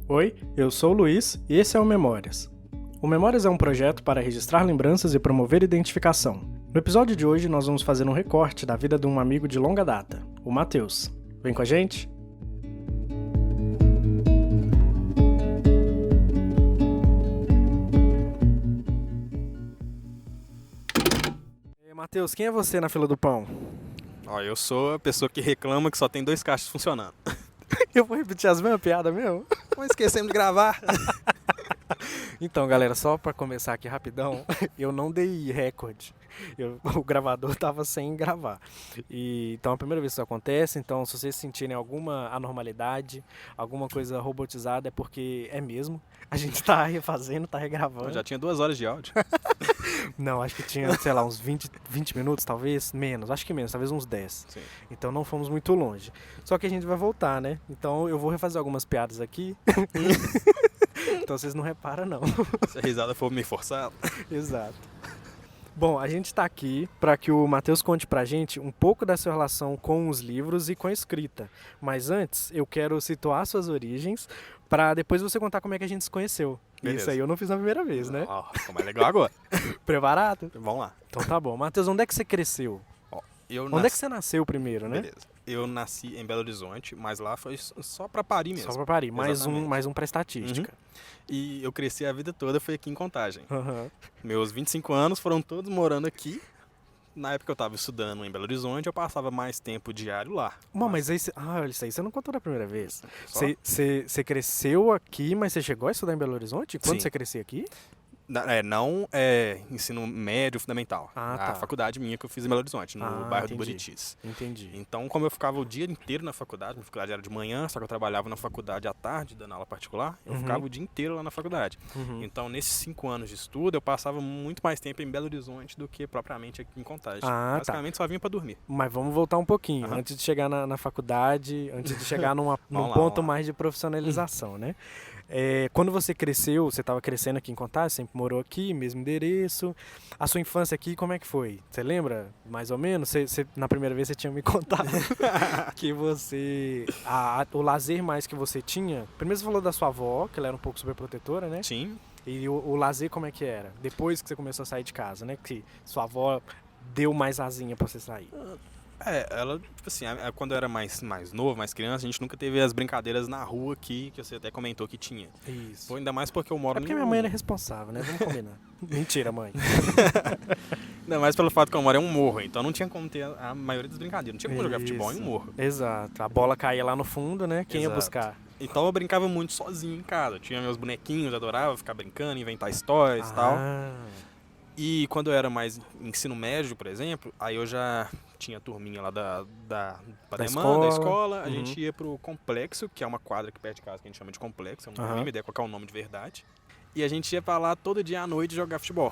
Oi, eu sou o Luiz e esse é o Memórias. O Memórias é um projeto para registrar lembranças e promover identificação. No episódio de hoje nós vamos fazer um recorte da vida de um amigo de longa data, o Matheus. Vem com a gente? Matheus, quem é você na fila do pão? Eu sou a pessoa que reclama que só tem 2 caixas funcionando. Eu vou repetir as mesmas piadas mesmo? Mas esquecemos de gravar. Então, galera, só pra começar aqui rapidão, eu não dei recorde. O gravador tava sem gravar. Então, é a primeira vez que isso acontece. Então, se vocês sentirem alguma anormalidade, alguma coisa robotizada, é porque é mesmo. A gente tá refazendo, tá regravando. Eu já tinha 2 horas de áudio. Não, acho que tinha, sei lá, uns 20 minutos, talvez. Menos, acho que menos, talvez uns 10. Sim. Então, não fomos muito longe. Só que a gente vai voltar, né? Então, eu vou refazer algumas piadas aqui. Então vocês não reparam, não. Se a risada for meio forçada. Exato. Bom, a gente tá aqui para que o Matheus conte pra gente um pouco da sua relação com os livros e com a escrita. Mas antes, eu quero situar suas origens para depois você contar como é que a gente se conheceu. Beleza. Isso aí eu não fiz na primeira vez, né? Ficou mais legal agora. Preparado? Vamos lá. Então tá bom. Matheus, onde é que você cresceu? Onde é que você nasceu primeiro, né? Beleza. Eu nasci em Belo Horizonte, mas lá foi só pra parir mesmo. Só pra parir. Mais Exatamente. um pra estatística. E eu cresci a vida toda, foi aqui em Contagem. Uhum. Meus 25 anos foram todos morando aqui. Na época que eu tava estudando em Belo Horizonte, eu passava mais tempo diário lá. Bom, mas aí, isso aí você não contou da primeira vez. Só? Você cresceu aqui, mas você chegou a estudar em Belo Horizonte? Quando Sim. você crescia aqui? Não ensino médio fundamental. Ah, A tá. faculdade minha que eu fiz em Belo Horizonte, no bairro do entendi. Buritis. Entendi. Então, como eu ficava o dia inteiro na faculdade, minha faculdade era de manhã, só que eu trabalhava na faculdade à tarde, dando aula particular, eu ficava o dia inteiro lá na faculdade. Uhum. Então, nesses 5 anos de estudo, eu passava muito mais tempo em Belo Horizonte do que propriamente aqui em Contagem. Ah, Basicamente, só vinha pra dormir. Mas vamos voltar um pouquinho. Aham. Antes de chegar na faculdade, antes de chegar num Vamos lá, ponto vamos lá. mais de profissionalização, né? Quando você cresceu, você estava crescendo aqui em Contagem, sempre morou aqui, mesmo endereço. A sua infância aqui, como é que foi? Você lembra, mais ou menos? Na primeira vez você tinha me contado que o lazer mais que você tinha... Primeiro você falou da sua avó, que ela era um pouco superprotetora, né? Sim. E o lazer como é que era? Depois que você começou a sair de casa, né? Que sua avó deu mais asinha pra você sair. Ela, tipo assim, quando eu era mais novo, mais criança, a gente nunca teve as brincadeiras na rua aqui, que você até comentou que tinha. Isso. Ainda mais porque eu moro É porque minha mãe era responsável, né? Vamos combinar. Mentira, mãe. Ainda mais pelo fato que eu moro é um morro, então não tinha como ter a maioria das brincadeiras. Não tinha como jogar futebol em um morro. Exato. A bola caía lá no fundo, né? Quem ia Exato. buscar? Então eu brincava muito sozinho em casa. Eu tinha meus bonequinhos, adorava ficar brincando, inventar histórias e tal. E quando eu era mais ensino médio, por exemplo, aí eu já tinha turminha lá da escola. A gente ia pro complexo, que é uma quadra aqui perto de casa que a gente chama de complexo. Eu não tenho a mínima ideia qual que é o nome de verdade. E a gente ia pra lá todo dia à noite jogar futebol.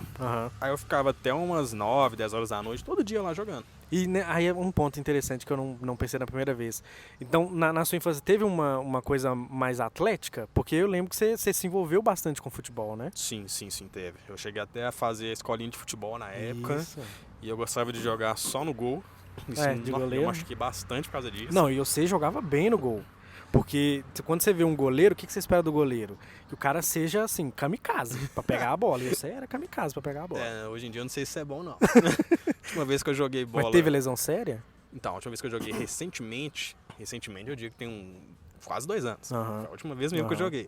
Aí eu ficava até umas 9, 10 horas da noite, todo dia lá jogando. E né, aí é um ponto interessante que eu não pensei na primeira vez. Então, na sua infância, teve uma coisa mais atlética? Porque eu lembro que você se envolveu bastante com futebol, né? Sim, teve. Eu cheguei até a fazer escolinha de futebol na época. Isso. E eu gostava de jogar só no gol. De goleiro. Eu machuquei bastante por causa disso. Não, e você jogava bem no gol. Porque quando você vê um goleiro, o que você espera do goleiro? Que o cara seja, assim, kamikaze pra pegar a bola. E você era kamikaze pra pegar a bola. Hoje em dia eu não sei se isso é bom, não. A última vez que eu joguei bola... Mas teve lesão séria? Então, a última vez que eu joguei recentemente eu digo que tem quase 2 anos. Foi a última vez mesmo que eu joguei.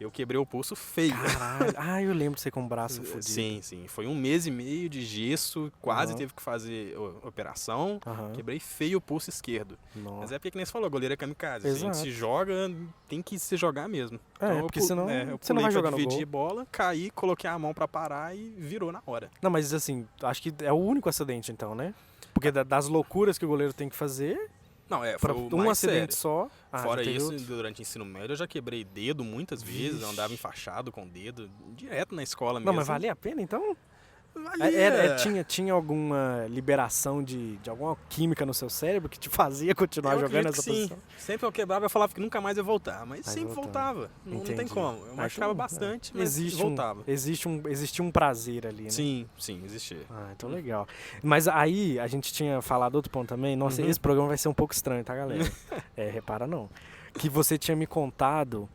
Eu quebrei o pulso feio. Caralho, eu lembro de você com o braço fudido. Sim. Foi 1 mês e meio de gesso, quase teve que fazer operação. Quebrei feio o pulso esquerdo. Nossa. Mas é porque, nem você falou, goleiro é kamikaze. Exato. A gente se joga, tem que se jogar mesmo. Porque senão eu você não vai jogar no dividir gol. bola, caí, coloquei a mão pra parar e virou na hora. Não, mas assim, acho que é o único acidente então, né? Porque das loucuras que o goleiro tem que fazer, Não, foi o um mais acidente sério. só. Fora já teve isso, outro? durante o ensino médio eu já quebrei dedo muitas vezes, Vixe. andava enfaixado com o dedo, direto na escola mesmo. Não, mas valia a pena então? Tinha alguma liberação de alguma química no seu cérebro que te fazia continuar jogando essa posição? Sempre eu quebrava, eu falava que nunca mais ia voltar, mas sempre voltava. Não tem como. Eu machucava bastante, mas voltava. Existia um prazer ali, né? Sim, existia. Então legal. Mas aí, a gente tinha falado outro ponto também. Nossa, esse programa vai ser um pouco estranho, tá, galera? Repara não. Que você tinha me contado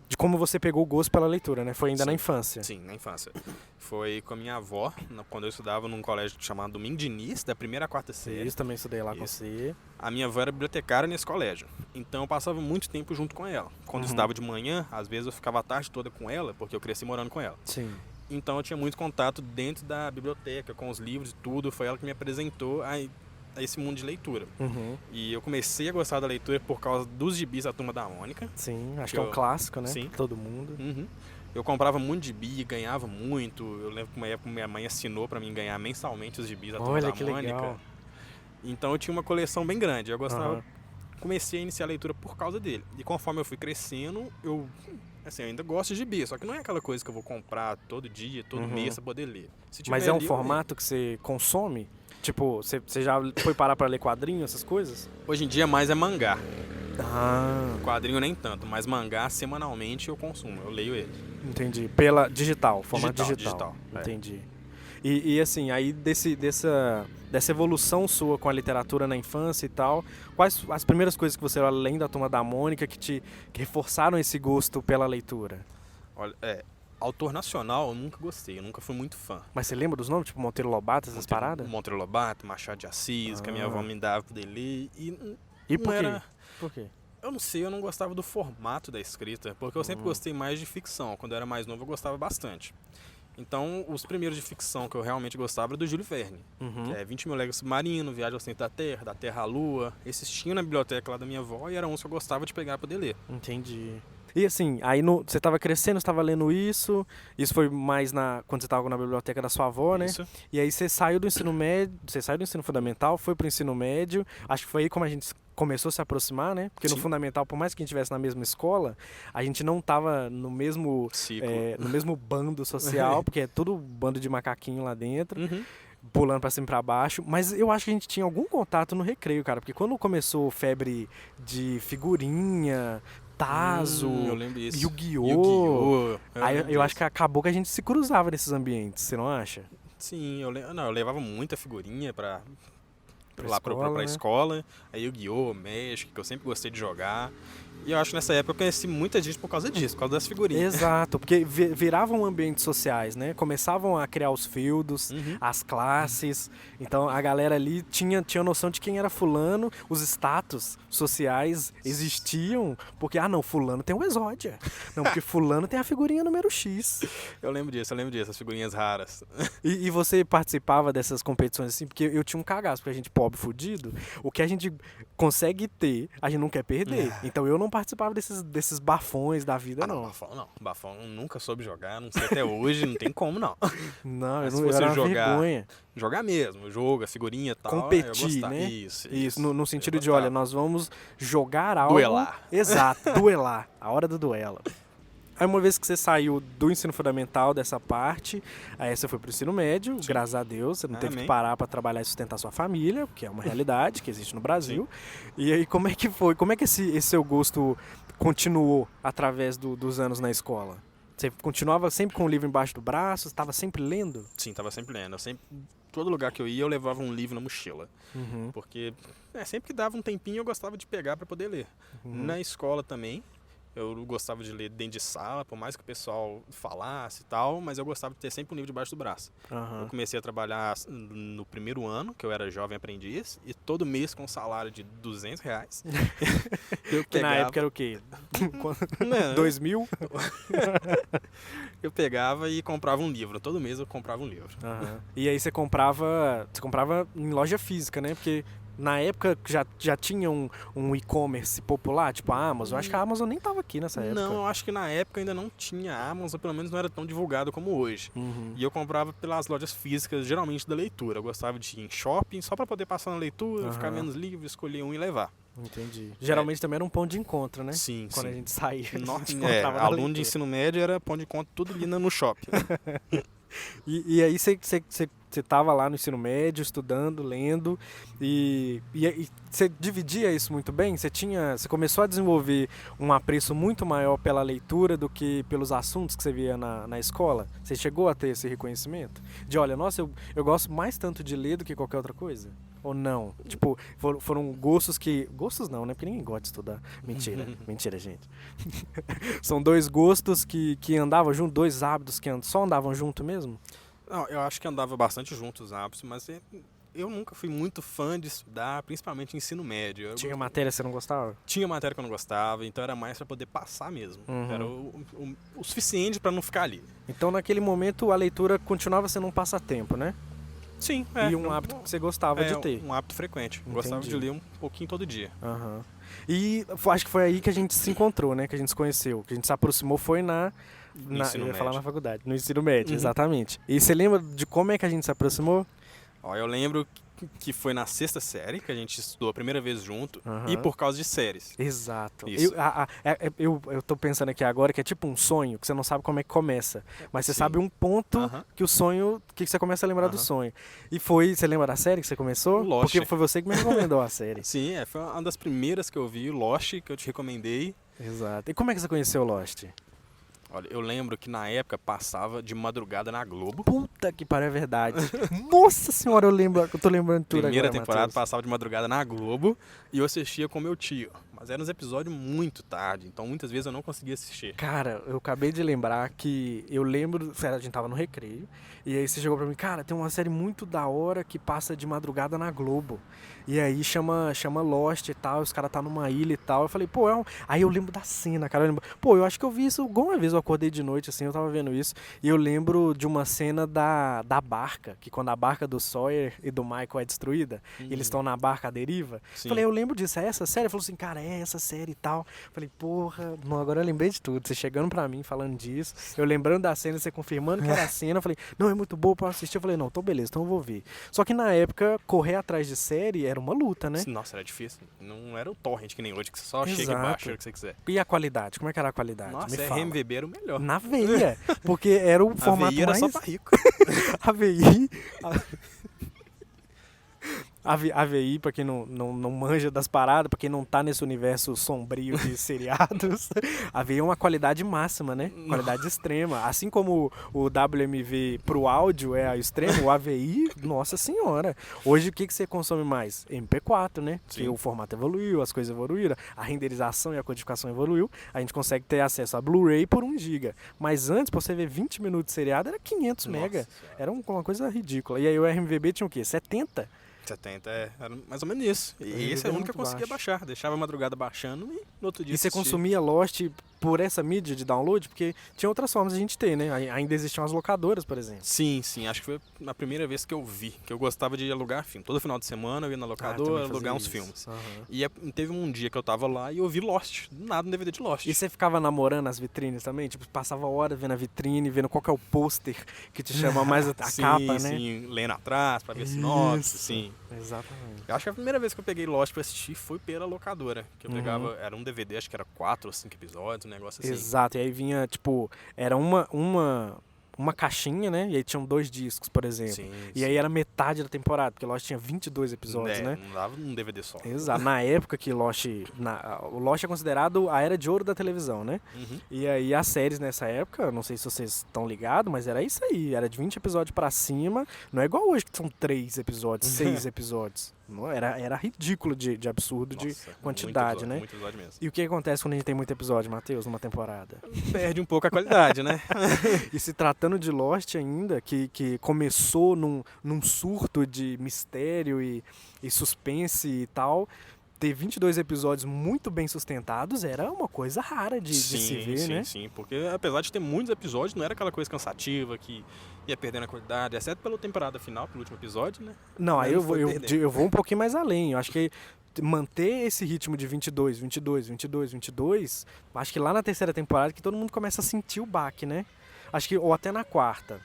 de como você pegou o gosto pela leitura, né? Foi ainda na infância. Sim, na infância. Foi com a minha avó, quando eu estudava num colégio chamado Domingo Diniz, da 1ª à 4ª série. Isso, também estudei lá com você. A minha avó era bibliotecária nesse colégio, então eu passava muito tempo junto com ela. Quando eu estudava de manhã, às vezes eu ficava a tarde toda com ela, porque eu cresci morando com ela. Sim. Então eu tinha muito contato dentro da biblioteca, com os livros e tudo. Foi ela que me apresentou a esse mundo de leitura. E eu comecei a gostar da leitura por causa dos gibis da Turma da Mônica. Sim, acho que é um clássico, né? Sim. Todo mundo. Eu comprava muito gibi, ganhava muito. Eu lembro que uma época minha mãe assinou pra mim ganhar mensalmente os gibis da Turma da Mônica. Legal. Então eu tinha uma coleção bem grande. Eu gostava. Comecei a iniciar a leitura por causa dele. E conforme eu fui crescendo, eu ainda gosto de gibi, só que não é aquela coisa que eu vou comprar todo dia, todo mês pra poder ler. Mas é um formato que você consome? Tipo, você já foi parar pra ler quadrinho, essas coisas? Hoje em dia mais é mangá. Quadrinho nem tanto, mas mangá semanalmente eu consumo, eu leio ele. Entendi. Pela digital, formato digital. Entendi. E assim, aí dessa evolução sua com a literatura na infância e tal, quais as primeiras coisas que você, além da Turma da Mônica, que reforçaram esse gosto pela leitura? Olha, autor nacional eu nunca gostei, eu nunca fui muito fã. Mas você lembra dos nomes? Tipo Monteiro Lobato, essas paradas? Monteiro Lobato, Machado de Assis, que a minha avó me dava pra poder ler. E por quê? Por quê? Eu não sei, eu não gostava do formato da escrita, porque eu sempre gostei mais de ficção. Quando eu era mais novo eu gostava bastante. Então, os primeiros de ficção que eu realmente gostava era do Júlio Verne, que é 20 Mil Léguas Submarino, Viagem ao Centro da Terra à Lua. Esses tinham na biblioteca lá da minha avó e eram uns que eu gostava de pegar pra poder ler. Entendi. E assim, aí você estava crescendo, você estava lendo isso foi mais quando você estava na biblioteca da sua avó, né? Isso. E aí você saiu do ensino médio, você saiu do ensino fundamental, foi pro ensino médio, acho que foi aí como a gente começou a se aproximar, né? Porque no fundamental, por mais que a gente estivesse na mesma escola, a gente não tava no mesmo no mesmo bando social, porque é tudo bando de macaquinho lá dentro. Pulando pra cima e pra baixo, mas eu acho que a gente tinha algum contato no recreio, cara, porque quando começou febre de figurinha, Tazo, Yu-Gi-Oh! Aí eu acho que acabou que a gente se cruzava nesses ambientes, você não acha? Sim, eu levava muita figurinha pra escola, escola, aí Yu-Gi-Oh!, Magic, que eu sempre gostei de jogar. E eu acho que nessa época eu conheci muita gente por causa disso, por causa das figurinhas. Exato, porque viravam ambientes sociais, né? Começavam a criar os feudos, as classes. Então a galera ali tinha noção de quem era fulano, os status sociais existiam, porque, não, fulano tem um exódia. Não, porque fulano tem a figurinha número X. Eu lembro disso, as figurinhas raras. E você participava dessas competições assim? Porque eu tinha um cagaço, porque a gente pobre, fudido, o que a gente consegue ter, a gente não quer perder. Então eu não participava desses bafões da vida, não. Bafão nunca soube jogar, não sei até hoje, não tem como, não. Não, eu era vergonha. Jogar mesmo, jogo, a figurinha e tal. Competir, né? Isso, no sentido de, olha, nós vamos jogar algo... Duelar. Exato, duelar. A hora do duelo. Aí uma vez que você saiu do ensino fundamental, dessa parte, aí você foi pro ensino médio, graças a Deus, você não teve que parar para trabalhar e sustentar sua família, que é uma realidade que existe no Brasil. E aí como é que foi? Como é que esse seu gosto continuou através dos anos na escola? Você continuava sempre com o livro embaixo do braço, estava sempre lendo? Sim, estava sempre lendo. Todo lugar que eu ia, eu levava um livro na mochila. Porque sempre que dava um tempinho, eu gostava de pegar para poder ler. Na escola também. Eu gostava de ler dentro de sala, por mais que o pessoal falasse e tal, mas eu gostava de ter sempre um livro debaixo do braço. Eu comecei a trabalhar no primeiro ano, que eu era jovem aprendiz, e todo mês com um salário de R$200. Que na época era o quê? 2000? Eu pegava e comprava um livro. Todo mês eu comprava um livro. E aí você comprava em loja física, né? Porque... Na época já tinha um e-commerce popular, tipo a Amazon. Eu acho que a Amazon nem tava aqui nessa época. Não, eu acho que na época ainda não tinha a Amazon, pelo menos não era tão divulgado como hoje. E eu comprava pelas lojas físicas, geralmente da leitura. Eu gostava de ir em shopping só para poder passar na leitura, ficar menos livre, escolher um e levar. Entendi. Geralmente também era um ponto de encontro, né? Sim, Quando a gente saía. Aluno de ensino médio era ponto de encontro tudo ali no shopping. E aí você estava lá no ensino médio, estudando, lendo, e você dividia isso muito bem? Você começou a desenvolver um apreço muito maior pela leitura do que pelos assuntos que você via na escola? Você chegou a ter esse reconhecimento? De, olha, nossa, eu gosto mais tanto de ler do que qualquer outra coisa? Ou não? Tipo, foram gostos que... Gostos não, né? Porque ninguém gosta de estudar. Mentira. Mentira, gente. São dois gostos que andavam junto, dois hábitos que só andavam junto mesmo? Não, eu acho que andava bastante junto os hábitos, mas eu nunca fui muito fã de estudar, principalmente ensino médio. Tinha matéria que você não gostava? Tinha matéria que eu não gostava, então era mais pra poder passar mesmo. Uhum. Era o suficiente pra não ficar ali. Então, naquele momento, a leitura continuava sendo um passatempo, né? Sim, E um hábito que você gostava de ter. Um hábito frequente. Entendi. Gostava de ler um pouquinho todo dia. Uhum. E acho que foi aí que a gente se encontrou, né? Que a gente se conheceu. Que a gente se aproximou foi eu ia falar na faculdade, no ensino médio, exatamente. E você lembra de como é que a gente se aproximou? Ó, eu lembro que foi na sexta série que a gente estudou a primeira vez junto e Uhum. por causa de séries. Exato. Isso. Eu tô pensando aqui agora que é tipo um sonho, que você não sabe como é que começa. Mas você Sim. sabe um ponto Aham. que o sonho, que você começa a lembrar do Aham. sonho. E você lembra da série que você começou? Lost. Porque foi você que me recomendou a série. Sim, foi uma das primeiras que eu vi, Lost, que eu te recomendei. Exato. E como é que você conheceu Lost? Olha, eu lembro que na época passava de madrugada na Globo. Puta que pariu, é verdade. Nossa senhora, eu tô lembrando tudo Primeira agora, temporada Matheus. passava de madrugada na Globo e eu assistia com meu tio. Mas eram uns episódios muito tarde, então muitas vezes eu não conseguia assistir. Cara, eu acabei de lembrar que eu lembro, a gente tava no recreio, e aí você chegou pra mim, cara, tem uma série muito da hora que passa de madrugada na Globo. E aí chama Lost e tal, os caras tá numa ilha e tal. Eu falei, pô, Aí eu lembro da cena, cara. Eu acho que eu vi isso alguma vez, eu acordei de noite, assim, eu tava vendo isso. E eu lembro de uma cena da barca, que quando a barca do Sawyer e do Michael é destruída, e eles estão na barca à deriva. Sim. Falei, eu lembro disso, é essa série? Ele falou assim, cara, é essa série e tal. Falei, porra, não, agora eu lembrei de tudo. Você chegando pra mim, falando disso, eu lembrando da cena, você confirmando que era a cena. Eu falei, não, é muito boa pra assistir. Eu falei, não, então beleza, então eu vou ver. Só que na época, correr atrás de série era uma luta, né? Nossa, era difícil. Não era o torrent que nem hoje, que você só chega e Exato. baixa o que você quiser. E a qualidade? Como é que era a qualidade? Nossa, Me fala. RMVB era o melhor. Na veia, porque era o formato A VI era mais... só pra rico. A VI... A VI, pra quem não manja das paradas, pra quem não tá nesse universo sombrio de seriados, a VI é uma qualidade máxima, né? Qualidade extrema. Assim como o WMV pro áudio é a extremo, o AVI, nossa senhora. Hoje o que você consome mais? MP4, né? Sim. Que o formato evoluiu, as coisas evoluíram, a renderização e a codificação evoluiu, a gente consegue ter acesso a Blu-ray por 1 GB. Mas antes, pra você ver 20 minutos de seriado, era 500 mega. Nossa Senhora. Era uma coisa ridícula. E aí o RMVB tinha o quê? 70? 70, era mais ou menos isso. E esse é o único que eu conseguia baixar. Deixava a madrugada baixando e no outro dia E você assistia. consumia Lost por essa mídia de download? Porque tinha outras formas de a gente ter, né? Ainda existiam as locadoras, por exemplo. Sim, acho que foi a primeira vez que eu vi, que eu gostava de alugar filme. Todo final de semana eu ia na locadora alugar uns filmes. Uhum. E teve um dia que eu tava lá e eu vi Lost, do nada um DVD de Lost. E você ficava namorando as vitrines também? Tipo, passava horas vendo a vitrine, vendo qual que é o pôster que te chama mais a sim, capa, né? Sim, lendo atrás pra ver sinopse, sim. Exatamente. Eu acho que a primeira vez que eu peguei Lost pra assistir foi pela locadora. Que eu Uhum. pegava, era um DVD, acho que era 4 ou 5 episódios, um negócio assim. Exato, e aí vinha, tipo, era uma caixinha, né? E aí tinham 2 discos, por exemplo. Sim, E aí era metade da temporada, porque Lost tinha 22 episódios, né? Não dava um DVD só. Exato. Na época que o Lost é considerado a era de ouro da televisão, né? Uhum. E aí as séries nessa época, não sei se vocês estão ligados, mas era isso aí. Era de 20 episódios pra cima. Não é igual hoje que são 3 episódios, 6 episódios. Não, era ridículo de absurdo de Nossa, quantidade, né? Muito episódio mesmo. E o que acontece quando a gente tem muito episódio, Matheus, numa temporada? Perde um pouco a qualidade, né? E se tratando de Lost ainda, que começou num surto de mistério e suspense e tal, ter 22 episódios muito bem sustentados era uma coisa rara de se ver, né? Sim, porque apesar de ter muitos episódios, não era aquela coisa cansativa que ia perdendo a qualidade, exceto pela temporada final, pelo último episódio, né? Não, aí Mas eu vou um pouquinho mais além. Eu acho que manter esse ritmo de 22, 22, 22, 22, acho que lá na terceira temporada que todo mundo começa a sentir o baque, né? Acho que, ou até na quarta,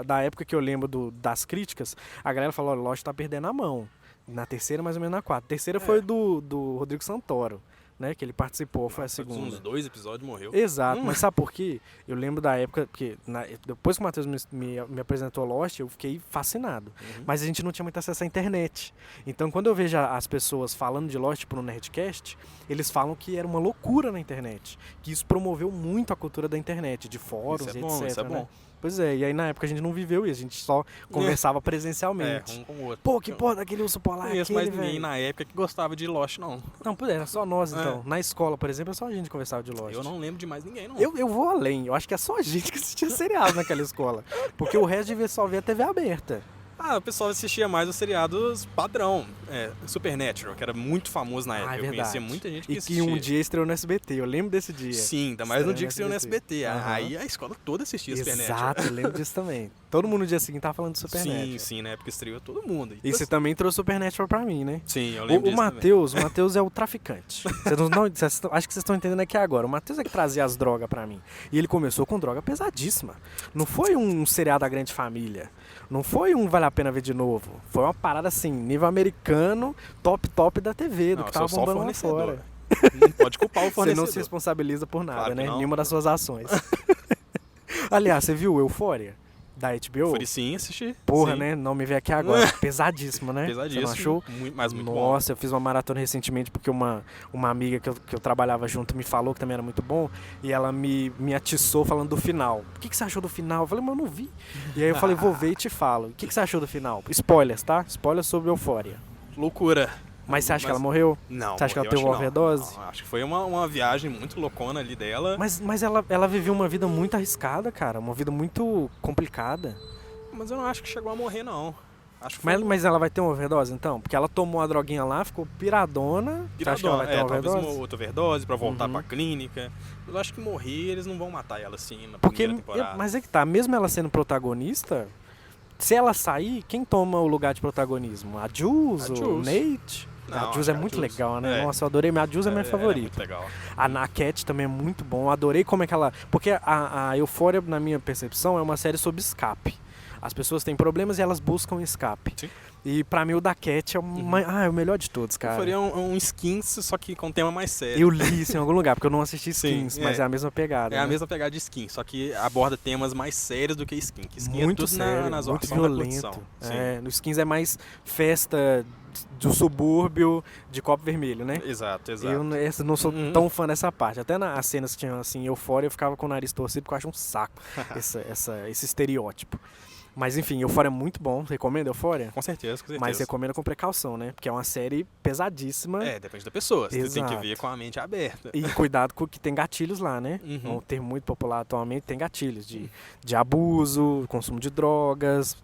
da época que eu lembro das críticas, a galera falou, olha, Lost tá perdendo a mão. Na terceira, mais ou menos na quarta. A terceira foi do Rodrigo Santoro. né, que ele participou, foi a Uns segunda. 2 episódios morreu. Exato, mas sabe por quê? Eu lembro da época, porque depois que o Matheus me apresentou Lost, eu fiquei fascinado. Mas a gente não tinha muito acesso à internet. Então, quando eu vejo as pessoas falando de Lost tipo, no Nerdcast, eles falam que era uma loucura na internet. Que isso promoveu muito a cultura da internet, de fóruns Isso é e bom, etc. isso é né? bom. Pois é, e aí na época a gente não viveu isso, a gente só conversava presencialmente. Um com o outro. Pô, que porra daquele urso polar, Não conheço aquele, mais ninguém velho. na época que gostava de Lost, não. Não, pois é, era só nós, então. Na escola, por exemplo, é só a gente que conversava de Lost. Eu não lembro de mais ninguém, não. Eu vou além, eu acho que é só a gente que assistia seriado naquela escola. Porque o resto devia só ver a TV aberta. O pessoal assistia mais os seriados padrão. Supernatural, que era muito famoso na época. É Eu verdade. conhecia muita gente que E assistia. que um dia estreou no SBT, eu lembro desse dia. Sim, ainda mais no dia que estreou no SBT. SBT. Aham. Aí a escola toda assistia Supernatural. Exato, eu lembro disso também. Todo mundo no dia seguinte tava falando de Supernatural. Sim, sim, na época estreou todo mundo. E você também trouxe Supernatural pra mim, né? Sim, eu lembro O disso Matheus é o traficante. Acho que vocês estão entendendo aqui agora. O Matheus é que trazia as drogas pra mim. E ele começou com droga pesadíssima. Não foi um seriado da Grande Família. Não foi um Vale a Pena Ver de Novo. Foi uma parada assim, nível americano, top da TV, do que tava bombando lá fora. Não pode culpar o Você fornecedor. não se responsabiliza por nada, Claro que né? não. Nenhuma das suas ações. Aliás, você viu Euphoria? Da HBO? Foi sim, assisti. Porra, Sim. né? Não me vê aqui agora. Pesadíssima, né? Pesadíssimo. Você não achou? Mas muito bom. Nossa, eu fiz uma maratona recentemente porque uma amiga que eu trabalhava junto me falou que também era muito bom e ela me atiçou falando do final. O que você achou do final? Eu falei, mas eu não vi. E aí eu falei, vou ver e te falo. O que você achou do final? Spoilers, tá? Spoilers sobre Euphoria. Loucura. Mas você acha que ela morreu? Não. Você acha que ela morreu, teve uma acho que overdose? não. Acho que foi uma viagem muito loucona ali dela. Mas ela viveu uma vida muito arriscada, cara. Uma vida muito complicada. Mas eu não acho que chegou a morrer, não. Acho que foi Mas ela vai ter uma overdose, então? Porque ela tomou a droguinha lá, ficou piradona. Você acha que ela vai ter uma talvez overdose? uma outra overdose pra voltar Uhum. pra clínica. Eu acho que morrer, eles não vão matar ela assim na Porque, primeira temporada. mas é que tá, mesmo ela sendo protagonista, se ela sair, quem toma o lugar de protagonismo? A Jules, A o Jules. Nate? Não, A Jules acho é que a muito Jules. legal, né? É. Nossa, eu adorei. A Jules é minha É favorita. muito legal. A Naket também é muito bom. Eu adorei como é que ela... Porque a Euphoria, na minha percepção, é uma série sobre escape. As pessoas têm problemas e elas buscam escape. Sim. E pra mim o da Cat é, é o melhor de todos, cara. Faria um skins, só que com tema mais sério. Eu li isso em algum lugar, porque eu não assisti Skins, Sim, mas é a mesma pegada. É a né? mesma pegada de skin, só que aborda temas mais sérios do que skin. Que skin Muito é tudo sério, na muito zoação da violento. curtição. Sim. É, no Skins é mais festa do subúrbio de copo vermelho, né? Exato. Eu não sou Uhum. tão fã dessa parte. Até nas cenas que tinham assim, Euphoria, eu ficava com o nariz torcido porque eu acho um saco esse estereótipo. Mas enfim, Euphoria é muito bom. Recomenda Euphoria? Com certeza. Mas recomenda com precaução, né? Porque é uma série pesadíssima. Depende da pessoa. Você tem que Exato. ver com a mente aberta. E cuidado com que tem gatilhos lá, né? Uhum. Um termo muito popular atualmente tem gatilhos de abuso, consumo de drogas,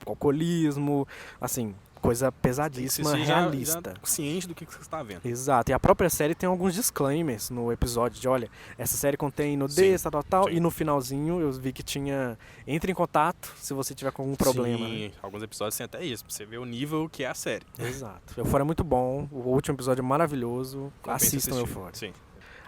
alcoolismo, assim, coisa pesadíssima, Você realista. já ciente do que você está vendo. Exato, e a própria série tem alguns disclaimers no episódio de, olha, essa série contém nudez, tal, sim. e no finalzinho eu vi que tinha, entre em contato se você tiver com algum problema. Sim, Né? alguns episódios tem até isso, pra você ver o nível que é a série. Exato. Euphoria é muito bom, o último episódio é maravilhoso, Compensa assistam assistir. Euphoria. Sim.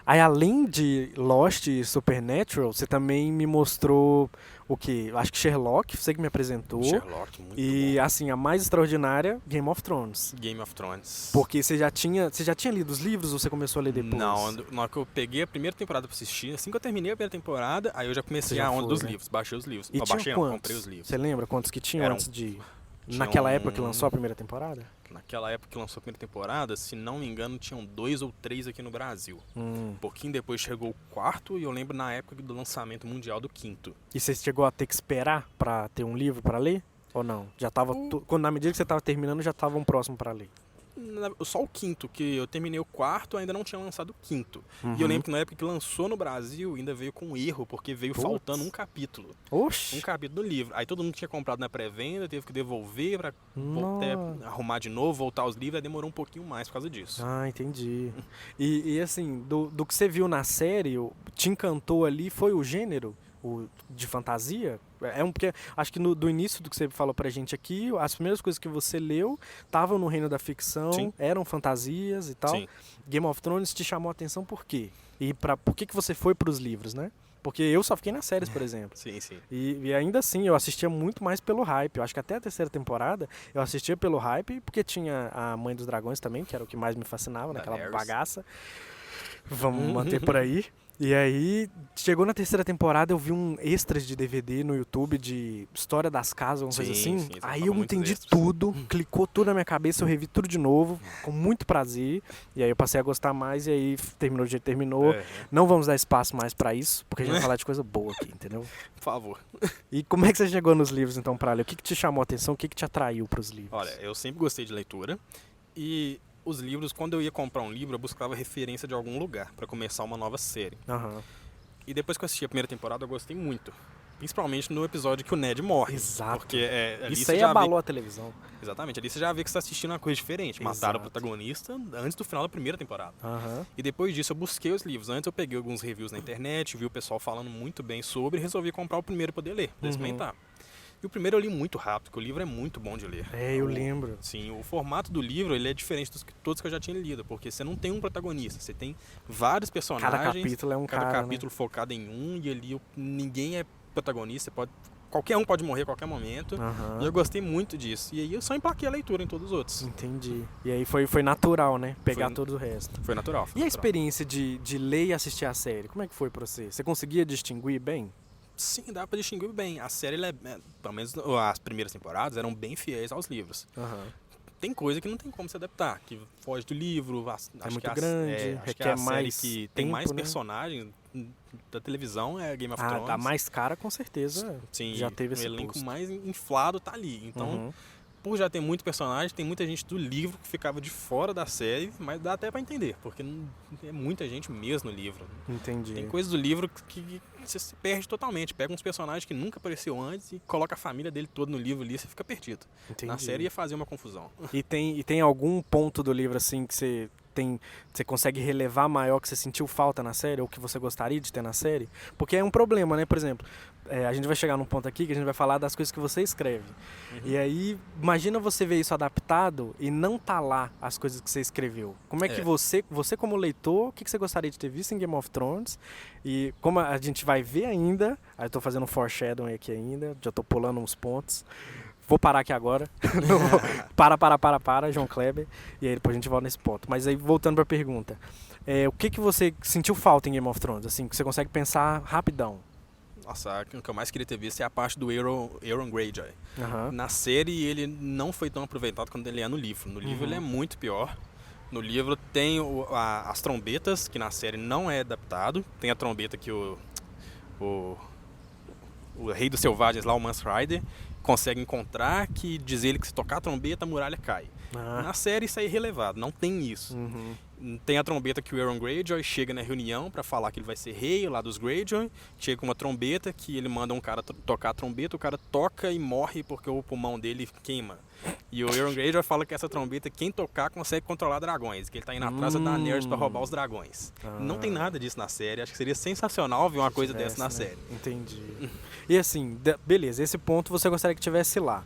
Aí, além de Lost e Supernatural, você também me mostrou o quê? Acho que Sherlock, você que me apresentou. Sherlock, muito E, bom. assim, a mais extraordinária, Game of Thrones. Game of Thrones. Porque você já tinha lido os livros ou você começou a ler depois? Não, na hora que eu peguei a primeira temporada pra assistir, assim que eu terminei a primeira temporada, aí eu já comecei Você já a onda foi, dos né? livros, baixei os livros. E Eu tinha baixei, quantos? não, comprei os livros. Você lembra quantos que tinham Eram- antes de... tinham- Naquela época que lançou a primeira temporada? Naquela época que lançou a primeira temporada, se não me engano, tinham 2 ou 3 aqui no Brasil. Um pouquinho depois chegou o quarto, e eu lembro na época do lançamento mundial do quinto. E você chegou a ter que esperar pra ter um livro pra ler? Ou não? Já tava... Quando, na medida que você tava terminando, já tava um próximo pra ler? Só o quinto, que eu terminei o quarto, ainda não tinha lançado o quinto. Uhum. E eu lembro que na época que lançou no Brasil, ainda veio com um erro, porque veio Putz. faltando um capítulo. Oxi! Um capítulo do livro. Aí todo mundo tinha comprado na pré-venda, teve que devolver pra Nossa. arrumar de novo, voltar os livros, aí demorou um pouquinho mais por causa disso. Ah, entendi. E assim, do que você viu na série, te encantou ali, foi o gênero de fantasia? Porque acho que do início do que você falou pra gente aqui, as primeiras coisas que você leu estavam no reino da ficção, Sim. eram fantasias e tal. Sim. Game of Thrones te chamou a atenção por quê? E por que você foi pros livros, né? Porque eu só fiquei nas séries, por exemplo. Sim, sim. E ainda assim, eu assistia muito mais pelo hype. Eu acho que até a terceira temporada eu assistia pelo hype, porque tinha a Mãe dos Dragões também, que era o que mais me fascinava naquela Daenerys. bagaça. Vamos manter por aí. E aí, chegou na terceira temporada, eu vi um extras de DVD no YouTube de História das Casas, alguma coisa assim. Sim, Aí eu entendi tudo, clicou tudo na minha cabeça, eu revi tudo de novo, com muito prazer. E aí eu passei a gostar mais e aí terminou do jeito que terminou. Não vamos dar espaço mais pra isso, porque a gente vai falar de coisa boa aqui, entendeu? Por favor. E como é que você chegou nos livros, então, pra ler? O que te chamou a atenção? O que te atraiu pros livros? Olha, eu sempre gostei de leitura e os livros, quando eu ia comprar um livro, eu buscava referência de algum lugar pra começar uma nova série. E depois que eu assisti a primeira temporada, eu gostei muito. Principalmente no episódio que o Ned morre. Exato. Porque ali isso você aí já abalou vê... a televisão. Exatamente. Ali você já vê que você está assistindo uma coisa diferente. Mataram o protagonista antes do final da primeira temporada. E depois disso eu busquei os livros. Antes eu peguei alguns reviews na internet, vi o pessoal falando muito bem sobre e resolvi comprar o primeiro para poder ler, para experimentar. E o primeiro eu li muito rápido, porque o livro é muito bom de ler. Eu lembro. Sim, o formato do livro ele é diferente dos todos que eu já tinha lido, porque você não tem um protagonista, você tem vários personagens. Cada capítulo é um cara, Cada capítulo focado em um, e ali ninguém é protagonista, qualquer um pode morrer a qualquer momento. E eu gostei muito disso. E aí eu só emplaquei a leitura em todos os outros. Entendi. E aí foi natural, né? Pegar todo o resto. Foi natural. A experiência de ler e assistir a série, como é que foi pra você? Você conseguia distinguir bem? Sim, dá pra distinguir bem. A série, pelo menos as primeiras temporadas, eram bem fiéis aos livros. Tem coisa que não tem como se adaptar, que foge do livro. Acho muito que grande, acho que requer a série mais que tempo, tem mais né? personagens da televisão é Game of Thrones. Tá mais cara, com certeza. Sim, já teve esse elenco posto. mais inflado tá ali. Então, por já ter muito personagem, tem muita gente do livro que ficava de fora da série, mas dá até pra entender, porque é muita gente mesmo no livro. Entendi. Tem coisas do livro que você se perde totalmente. Pega uns personagens que nunca apareceu antes e coloca a família dele todo no livro ali, você fica perdido. Entendi. Na série ia fazer uma confusão. E tem algum ponto do livro assim que você consegue relevar maior, que você sentiu falta na série, ou que você gostaria de ter na série? Porque é um problema, né? Por exemplo, a gente vai chegar num ponto aqui que a gente vai falar das coisas que você escreve. E aí, imagina você ver isso adaptado e não tá lá as coisas que você escreveu. Como é que você como leitor, o que você gostaria de ter visto em Game of Thrones? E como a gente vai ver ainda, aí eu tô fazendo um foreshadowing aqui ainda, já tô pulando uns pontos. Vou parar aqui agora. Para, João Kleber. E aí depois a gente volta nesse ponto. Mas aí, voltando pra pergunta. O que você sentiu falta em Game of Thrones? Assim, que você consegue pensar rapidão. Nossa, o que eu mais queria ter visto é a parte do Euron Greyjoy. Na série ele não foi tão aproveitado quanto ele é no livro. No livro ele é muito pior. No livro tem as trombetas, que na série não é adaptado. Tem a trombeta que o Rei dos Selvagens lá, o Mance Rider, consegue encontrar, que diz ele que se tocar a trombeta, a muralha cai. Na série isso é irrelevado, não tem isso. Tem a trombeta que o Euron Greyjoy chega na reunião pra falar que ele vai ser rei lá dos Greyjoy, chega com uma trombeta que ele manda um cara tocar a trombeta, o cara toca e morre porque o pulmão dele queima. E o Euron Greyjoy fala que essa trombeta, quem tocar consegue controlar dragões, que ele tá indo atrás da Daenerys pra roubar os dragões. Não tem nada disso na série, acho que seria sensacional ver uma coisa dessa na série. Entendi. E assim, beleza, esse ponto você gostaria que tivesse lá.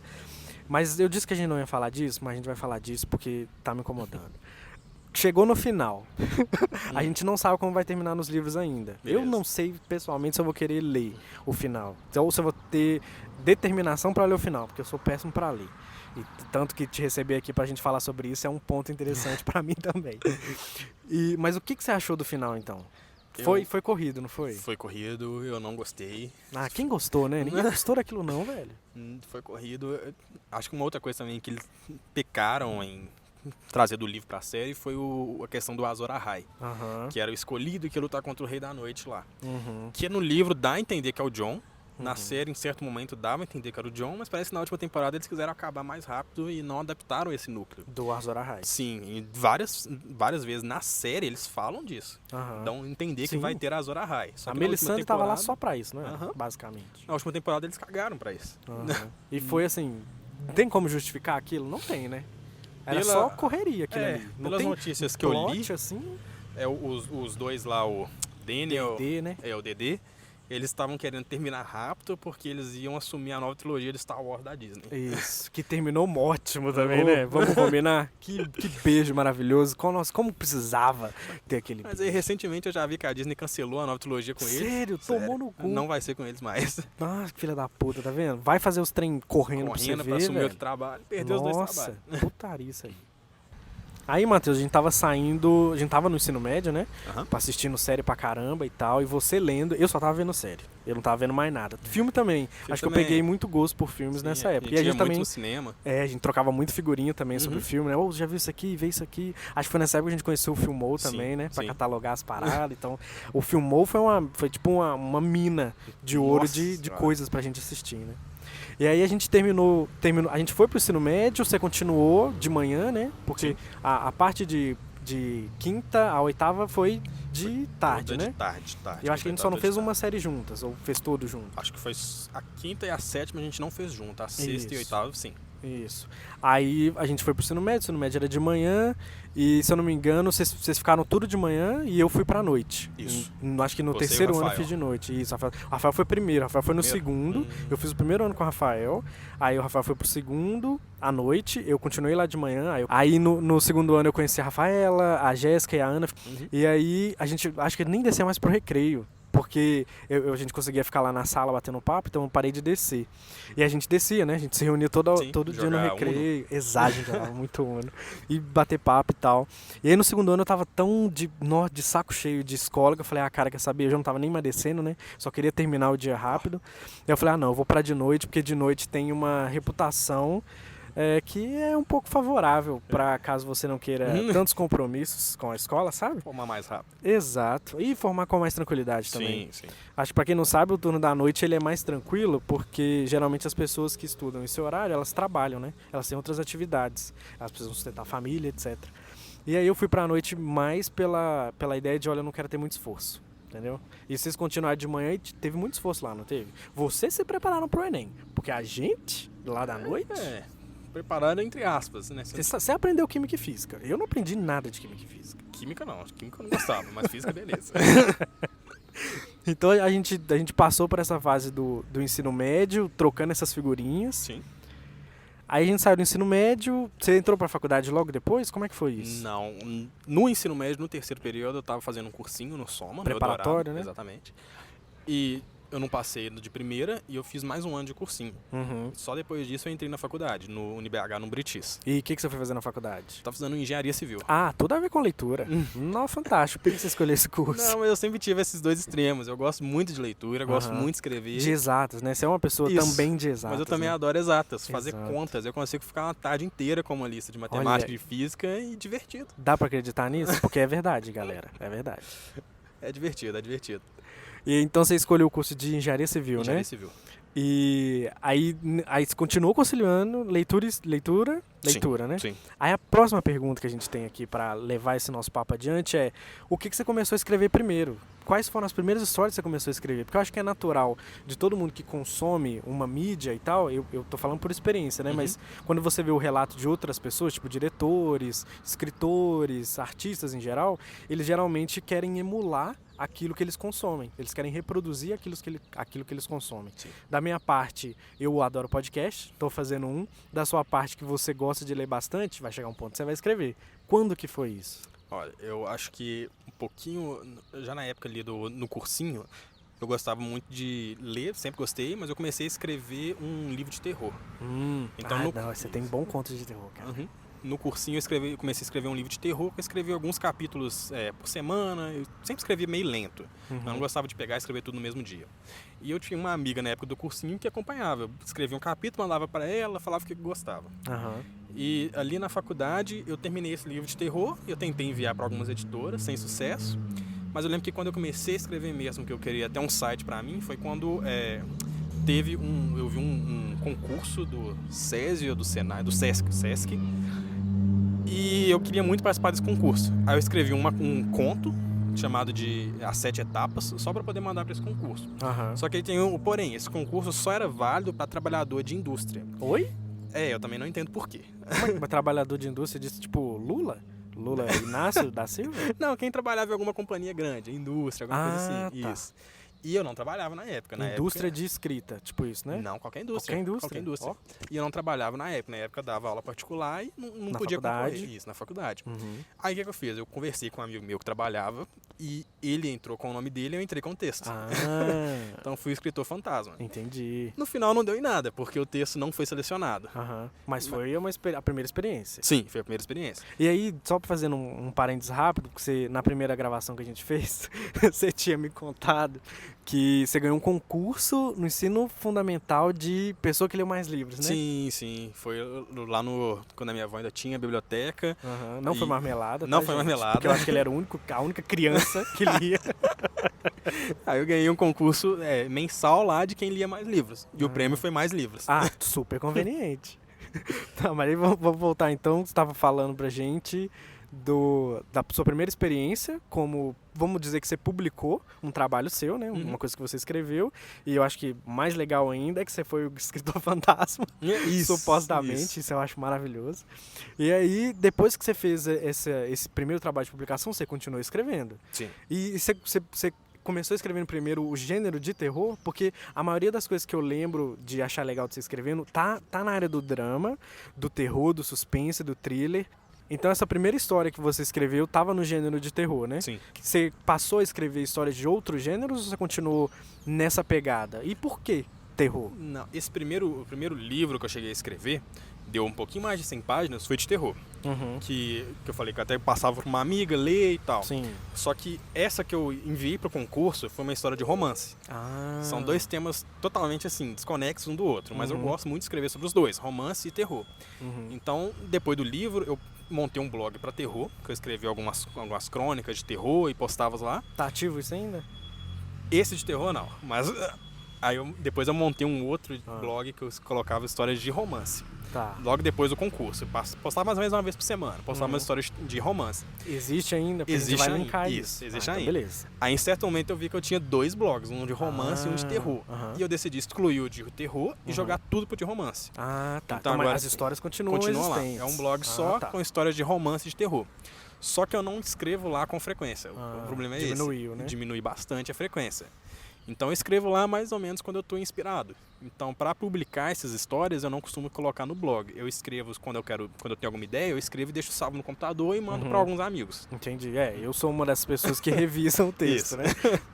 Mas eu disse que a gente não ia falar disso, mas a gente vai falar disso porque tá me incomodando. Chegou no final. A gente não sabe como vai terminar nos livros ainda. Beleza. Eu não sei, pessoalmente, se eu vou querer ler o final. Ou se eu vou ter determinação pra ler o final, porque eu sou péssimo pra ler. E tanto que te receber aqui pra gente falar sobre isso é um ponto interessante pra mim também. Mas o que você achou do final, então? Foi corrido, não foi? Foi corrido, eu não gostei. Quem gostou, né? Ninguém gostou daquilo não, velho. Foi corrido. Acho que uma outra coisa também que eles pecaram em trazer do livro pra série foi a questão do Azor Ahai, que era o escolhido que ia lutar contra o Rei da Noite lá. Que no livro dá a entender que é o Jon. Na série, em certo momento, dava a entender que era o Jon, mas parece que na última temporada eles quiseram acabar mais rápido e não adaptaram esse núcleo. Do Azor Ahai. Sim, e várias vezes na série eles falam disso. Dão a entender que vai ter Azor Ahai. A Melisandre tava lá só pra isso, né? Basicamente. Na última temporada eles cagaram pra isso. E foi assim, tem como justificar aquilo? Não tem, né? Era só correria aquilo ali. Não pelas tem notícias que eu li, assim. Os dois lá, o Daniel DD, né? O DD, eles estavam querendo terminar rápido porque eles iam assumir a nova trilogia de Star Wars da Disney. Isso, que terminou ótimo também, né? Vamos combinar? Que beijo maravilhoso. Como precisava ter aquele Mas aí, recentemente, eu já vi que a Disney cancelou a nova trilogia com eles. Sério? Tomou no cu. Não vai ser com eles mais. Nossa, que filha da puta, tá vendo? Vai fazer os trem correndo pra você ver, pra assumir velho. outro trabalho. Perdeu os dois trabalhos. Nossa, putaria isso aí. Aí, Matheus, a gente tava saindo, a gente tava no ensino médio, né? Aham. Assistindo série pra caramba e tal, e você lendo, eu só tava vendo série, eu não tava vendo mais nada. Filme também, acho que eu também. peguei muito gosto por filmes Sim, nessa época. E a E a gente muito também, no cinema. a gente trocava muito figurinha também sobre Uhum. filme, né? Ô, já viu isso aqui, vê isso aqui. Acho que foi nessa época que a gente conheceu o Filmou também, Sim, né? Pra sim. catalogar as paradas, então o Filmou foi tipo uma mina de ouro Nossa de Senhora. coisas pra gente assistir, né? E aí a gente terminou, a gente foi pro ensino médio, você continuou de manhã, né? Porque Sim. a parte de quinta a oitava foi de tarde, Toda né? De tarde. Eu acho que a gente só não Toda fez de uma tarde. série juntas, ou fez todo junto. Acho que foi a quinta e a sétima a gente não fez junto. A sexta Isso. e a oitava, sim. Isso. Aí a gente foi pro ensino médio era de manhã, e se eu não me engano, vocês ficaram tudo de manhã e eu fui pra noite. Isso. Acho que no Você e o terceiro ano eu Rafael. fiz de noite. Isso, o Rafael foi primeiro, o Rafael foi no Primeiro? segundo. Eu fiz o primeiro ano com o Rafael, aí o Rafael foi pro segundo à noite, eu continuei lá de manhã. Aí no segundo ano eu conheci a Rafaela, a Jéssica e a Ana. Uhum. E aí a gente, acho que nem descia mais pro recreio. Porque a gente conseguia ficar lá na sala batendo papo, então eu parei de descer. E a gente descia, né? A gente se reunia todo Sim, dia no jogar recreio. Exato, a gente jogava muito Uno. E bater papo e tal. E aí no segundo ano eu tava tão de saco cheio de escola que eu falei, cara, quer saber? Eu já não tava nem mais descendo, né? Só queria terminar o dia rápido. E eu falei, não, eu vou pra de noite, porque de noite tem uma reputação que é um pouco favorável pra caso você não queira tantos compromissos com a escola, sabe? Formar mais rápido. Exato. E formar com mais tranquilidade também. Sim. Acho que pra quem não sabe, o turno da noite ele é mais tranquilo, porque geralmente as pessoas que estudam esse horário, elas trabalham, né? Elas têm outras atividades. Elas precisam sustentar a família, etc. E aí eu fui pra noite mais pela ideia de, olha, eu não quero ter muito esforço. Entendeu? E vocês continuaram de manhã e teve muito esforço lá, não teve? Vocês se prepararam pro Enem. Porque a gente, lá da noite... Preparado entre aspas, né? Você aprendeu Química e Física. Eu não aprendi nada de Química e Física. Química não. Química eu não gostava, mas física beleza. Então a gente passou por essa fase do ensino médio, trocando essas figurinhas. Sim. Aí a gente saiu do ensino médio, você entrou pra faculdade logo depois? Como é que foi isso? Não. No ensino médio, no terceiro período, eu tava fazendo um cursinho no Soma. Preparatório, no Eldorado, né? Exatamente. E eu não passei de primeira e eu fiz mais um ano de cursinho. Uhum. Só depois disso eu entrei na faculdade, no UniBH, no Britis. E o que você foi fazer na faculdade? Tava fazendo engenharia civil. Ah, tudo a ver com leitura. Não, fantástico. Por que você escolheu esse curso? Não, mas eu sempre tive esses dois extremos. Eu gosto muito de leitura, gosto muito de escrever. De exatas, né? Você é uma pessoa Isso. também de exatas. Mas eu também né? adoro exatas, fazer Exato. contas. Eu consigo ficar uma tarde inteira com uma lista de matemática, de física e divertido. Dá pra acreditar nisso? Porque é verdade, galera. É verdade. É divertido. E então você escolheu o curso de engenharia civil, Engenharia né? civil. E aí você continuou conciliando leitura, né? Sim. Aí a próxima pergunta que a gente tem aqui pra levar esse nosso papo adiante é: o que você começou a escrever primeiro? Quais foram as primeiras histórias que você começou a escrever? Porque eu acho que é natural de todo mundo que consome uma mídia e tal, eu tô falando por experiência, né? Uhum. Mas quando você vê o relato de outras pessoas, tipo diretores, escritores, artistas em geral, eles geralmente querem emular aquilo que eles consomem. Eles querem reproduzir aquilo que eles consomem. Sim. Da minha parte, eu adoro podcast, estou fazendo um. Da sua parte, que você gosta de ler bastante, vai chegar um ponto que você vai escrever. Quando que foi isso? Olha, eu acho que um pouquinho, já na época ali no cursinho, eu gostava muito de ler, sempre gostei, mas eu comecei a escrever um livro de terror. Então, não, você tem bom conto de terror, cara. Uhum. No cursinho eu comecei a escrever um livro de terror, que eu escrevi alguns capítulos por semana, eu sempre escrevi meio lento. Eu não gostava de pegar e escrever tudo no mesmo dia. E eu tinha uma amiga na época do cursinho que acompanhava. Eu escrevia um capítulo, mandava para ela, falava que gostava. E ali na faculdade eu terminei esse livro de terror, eu tentei enviar para algumas editoras, sem sucesso. Mas eu lembro que quando eu comecei a escrever mesmo, que eu queria até um site para mim, foi quando eu vi um concurso do SESI ou do Senai, do Sesc, e eu queria muito participar desse concurso. Aí eu escrevi um conto chamado de As 7 Etapas, só para poder mandar para esse concurso. Só que aí tem o porém, esse concurso só era válido para trabalhador de indústria. Oi? Eu também não entendo por quê. Mas trabalhador de indústria disse tipo Lula? Lula Inácio da Silva? Não, quem trabalhava em alguma companhia grande, indústria, alguma coisa assim. Tá. Isso. E eu não trabalhava na época. Indústria de escrita, tipo isso, né? Não, qualquer indústria. Qualquer indústria. E eu não trabalhava na época. Na época eu dava aula particular e não podia concorrer. Isso, na faculdade. Aí o que eu fiz? Eu conversei com um amigo meu que trabalhava e ele entrou com o nome dele e eu entrei com o texto. Então fui escritor fantasma. Entendi. No final não deu em nada, porque o texto não foi selecionado. Mas foi a primeira experiência. Sim, foi a primeira experiência. E aí, só fazendo um parênteses rápido, porque você, na primeira gravação que a gente fez, você tinha me contado que você ganhou um concurso no ensino fundamental de pessoa que leu mais livros, né? Sim. Foi lá quando a minha avó ainda tinha biblioteca. Não foi Marmelada, Não tá, foi gente? Marmelada. Porque eu acho que ele era a única criança que lia. Aí eu ganhei um concurso mensal lá de quem lia mais livros. E o prêmio foi mais livros. Super conveniente. Tá, mas aí vamos voltar então. Você estava falando pra gente da sua primeira experiência, como, vamos dizer que você publicou um trabalho seu, né? Uma coisa que você escreveu, e eu acho que mais legal ainda é que você foi o escritor fantasma, supostamente, isso eu acho maravilhoso. E aí, depois que você fez esse primeiro trabalho de publicação, você continuou escrevendo. Sim. E você começou escrevendo primeiro o gênero de terror, porque a maioria das coisas que eu lembro de achar legal de você escrevendo tá na área do drama, do terror, do suspense, do thriller. Então essa primeira história que você escreveu estava no gênero de terror, né? Sim. Você passou a escrever histórias de outros gêneros ou você continuou nessa pegada? E por que terror? Não, o primeiro livro que eu cheguei a escrever deu um pouquinho mais de 100 páginas, foi de terror. Que eu falei que até passava pra uma amiga ler e tal. Sim. Só que essa que eu enviei pro concurso foi uma história de romance. São dois temas totalmente assim, desconexos um do outro, mas eu gosto muito de escrever sobre os dois, romance e terror. Então, depois do livro, eu montei um blog pra terror, que eu escrevi algumas crônicas de terror e postava lá. Tá ativo isso ainda? Esse de terror não, mas aí depois eu montei um outro blog que eu colocava histórias de romance. Tá. Logo depois do concurso. Eu postava mais ou menos uma vez por semana. Postava umas histórias de romance. Existe ainda? Existe vai linkar isso. Existe então ainda. Beleza. Aí em certo momento eu vi que eu tinha 2 blogs, um de romance e um de terror. E eu decidi excluir o de terror e jogar tudo pro de romance. Tá. Então mas agora as histórias continuam lá. existentes. É um blog só com histórias de romance e de terror. Só que eu não escrevo lá com frequência. O problema é diminuiu, esse. Né? Diminui bastante a frequência. Então eu escrevo lá mais ou menos quando eu estou inspirado. Então, para publicar essas histórias, eu não costumo colocar no blog. Eu escrevo quando eu tenho alguma ideia, eu escrevo e deixo salvo no computador e mando para alguns amigos. Entendi. Eu sou uma das pessoas que revisam o texto, né?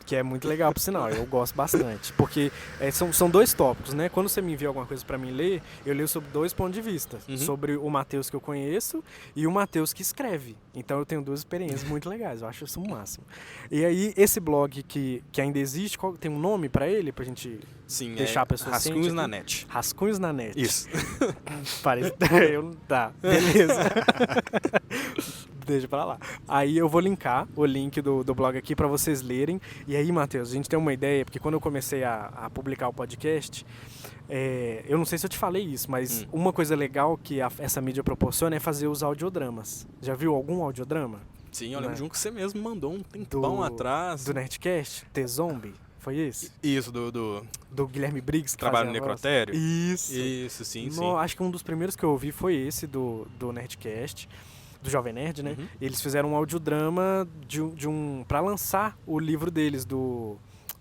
Que é muito legal, por sinal. Eu gosto bastante. Porque são 2 tópicos, né? Quando você me envia alguma coisa para mim ler, eu leio sobre 2 pontos de vista. Sobre o Matheus que eu conheço e o Matheus que escreve. Então, eu tenho 2 experiências muito legais. Eu acho isso o máximo. E aí, esse blog que ainda existe, tem um nome para ele? Pra gente deixar a pessoa Rascunhos na Net. Rascunhos na Net. Isso. Parece... Tá, beleza. Deixa pra lá. Aí eu vou linkar o link do blog aqui pra vocês lerem. E aí, Matheus, a gente tem uma ideia, porque quando eu comecei a publicar o podcast, eu não sei se eu te falei isso, mas uma coisa legal que essa mídia proporciona é fazer os audiodramas. Já viu algum audiodrama? Sim, eu lembro de um que você mesmo mandou um tempão atrás. Do Nerdcast? T-Zombie? Foi esse? Isso, do Guilherme Briggs. Que trabalho no necrotério? Isso, sim. Acho que um dos primeiros que eu ouvi foi esse do Nerdcast, do Jovem Nerd, né? Eles fizeram um audiodrama pra lançar o livro deles, do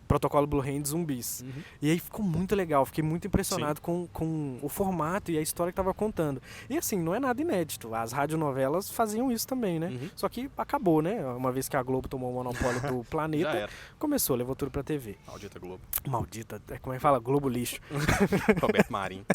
Protocolo Blue Hand Zumbis. E aí ficou muito legal, fiquei muito impressionado com o formato e a história que tava contando. E assim, não é nada inédito, as radionovelas faziam isso também, né? Só que acabou, né? Uma vez que a Globo tomou o monopólio do planeta, começou, levou tudo pra TV. Maldita Globo. Maldita, como é que fala? Globo lixo. Roberto Marinho.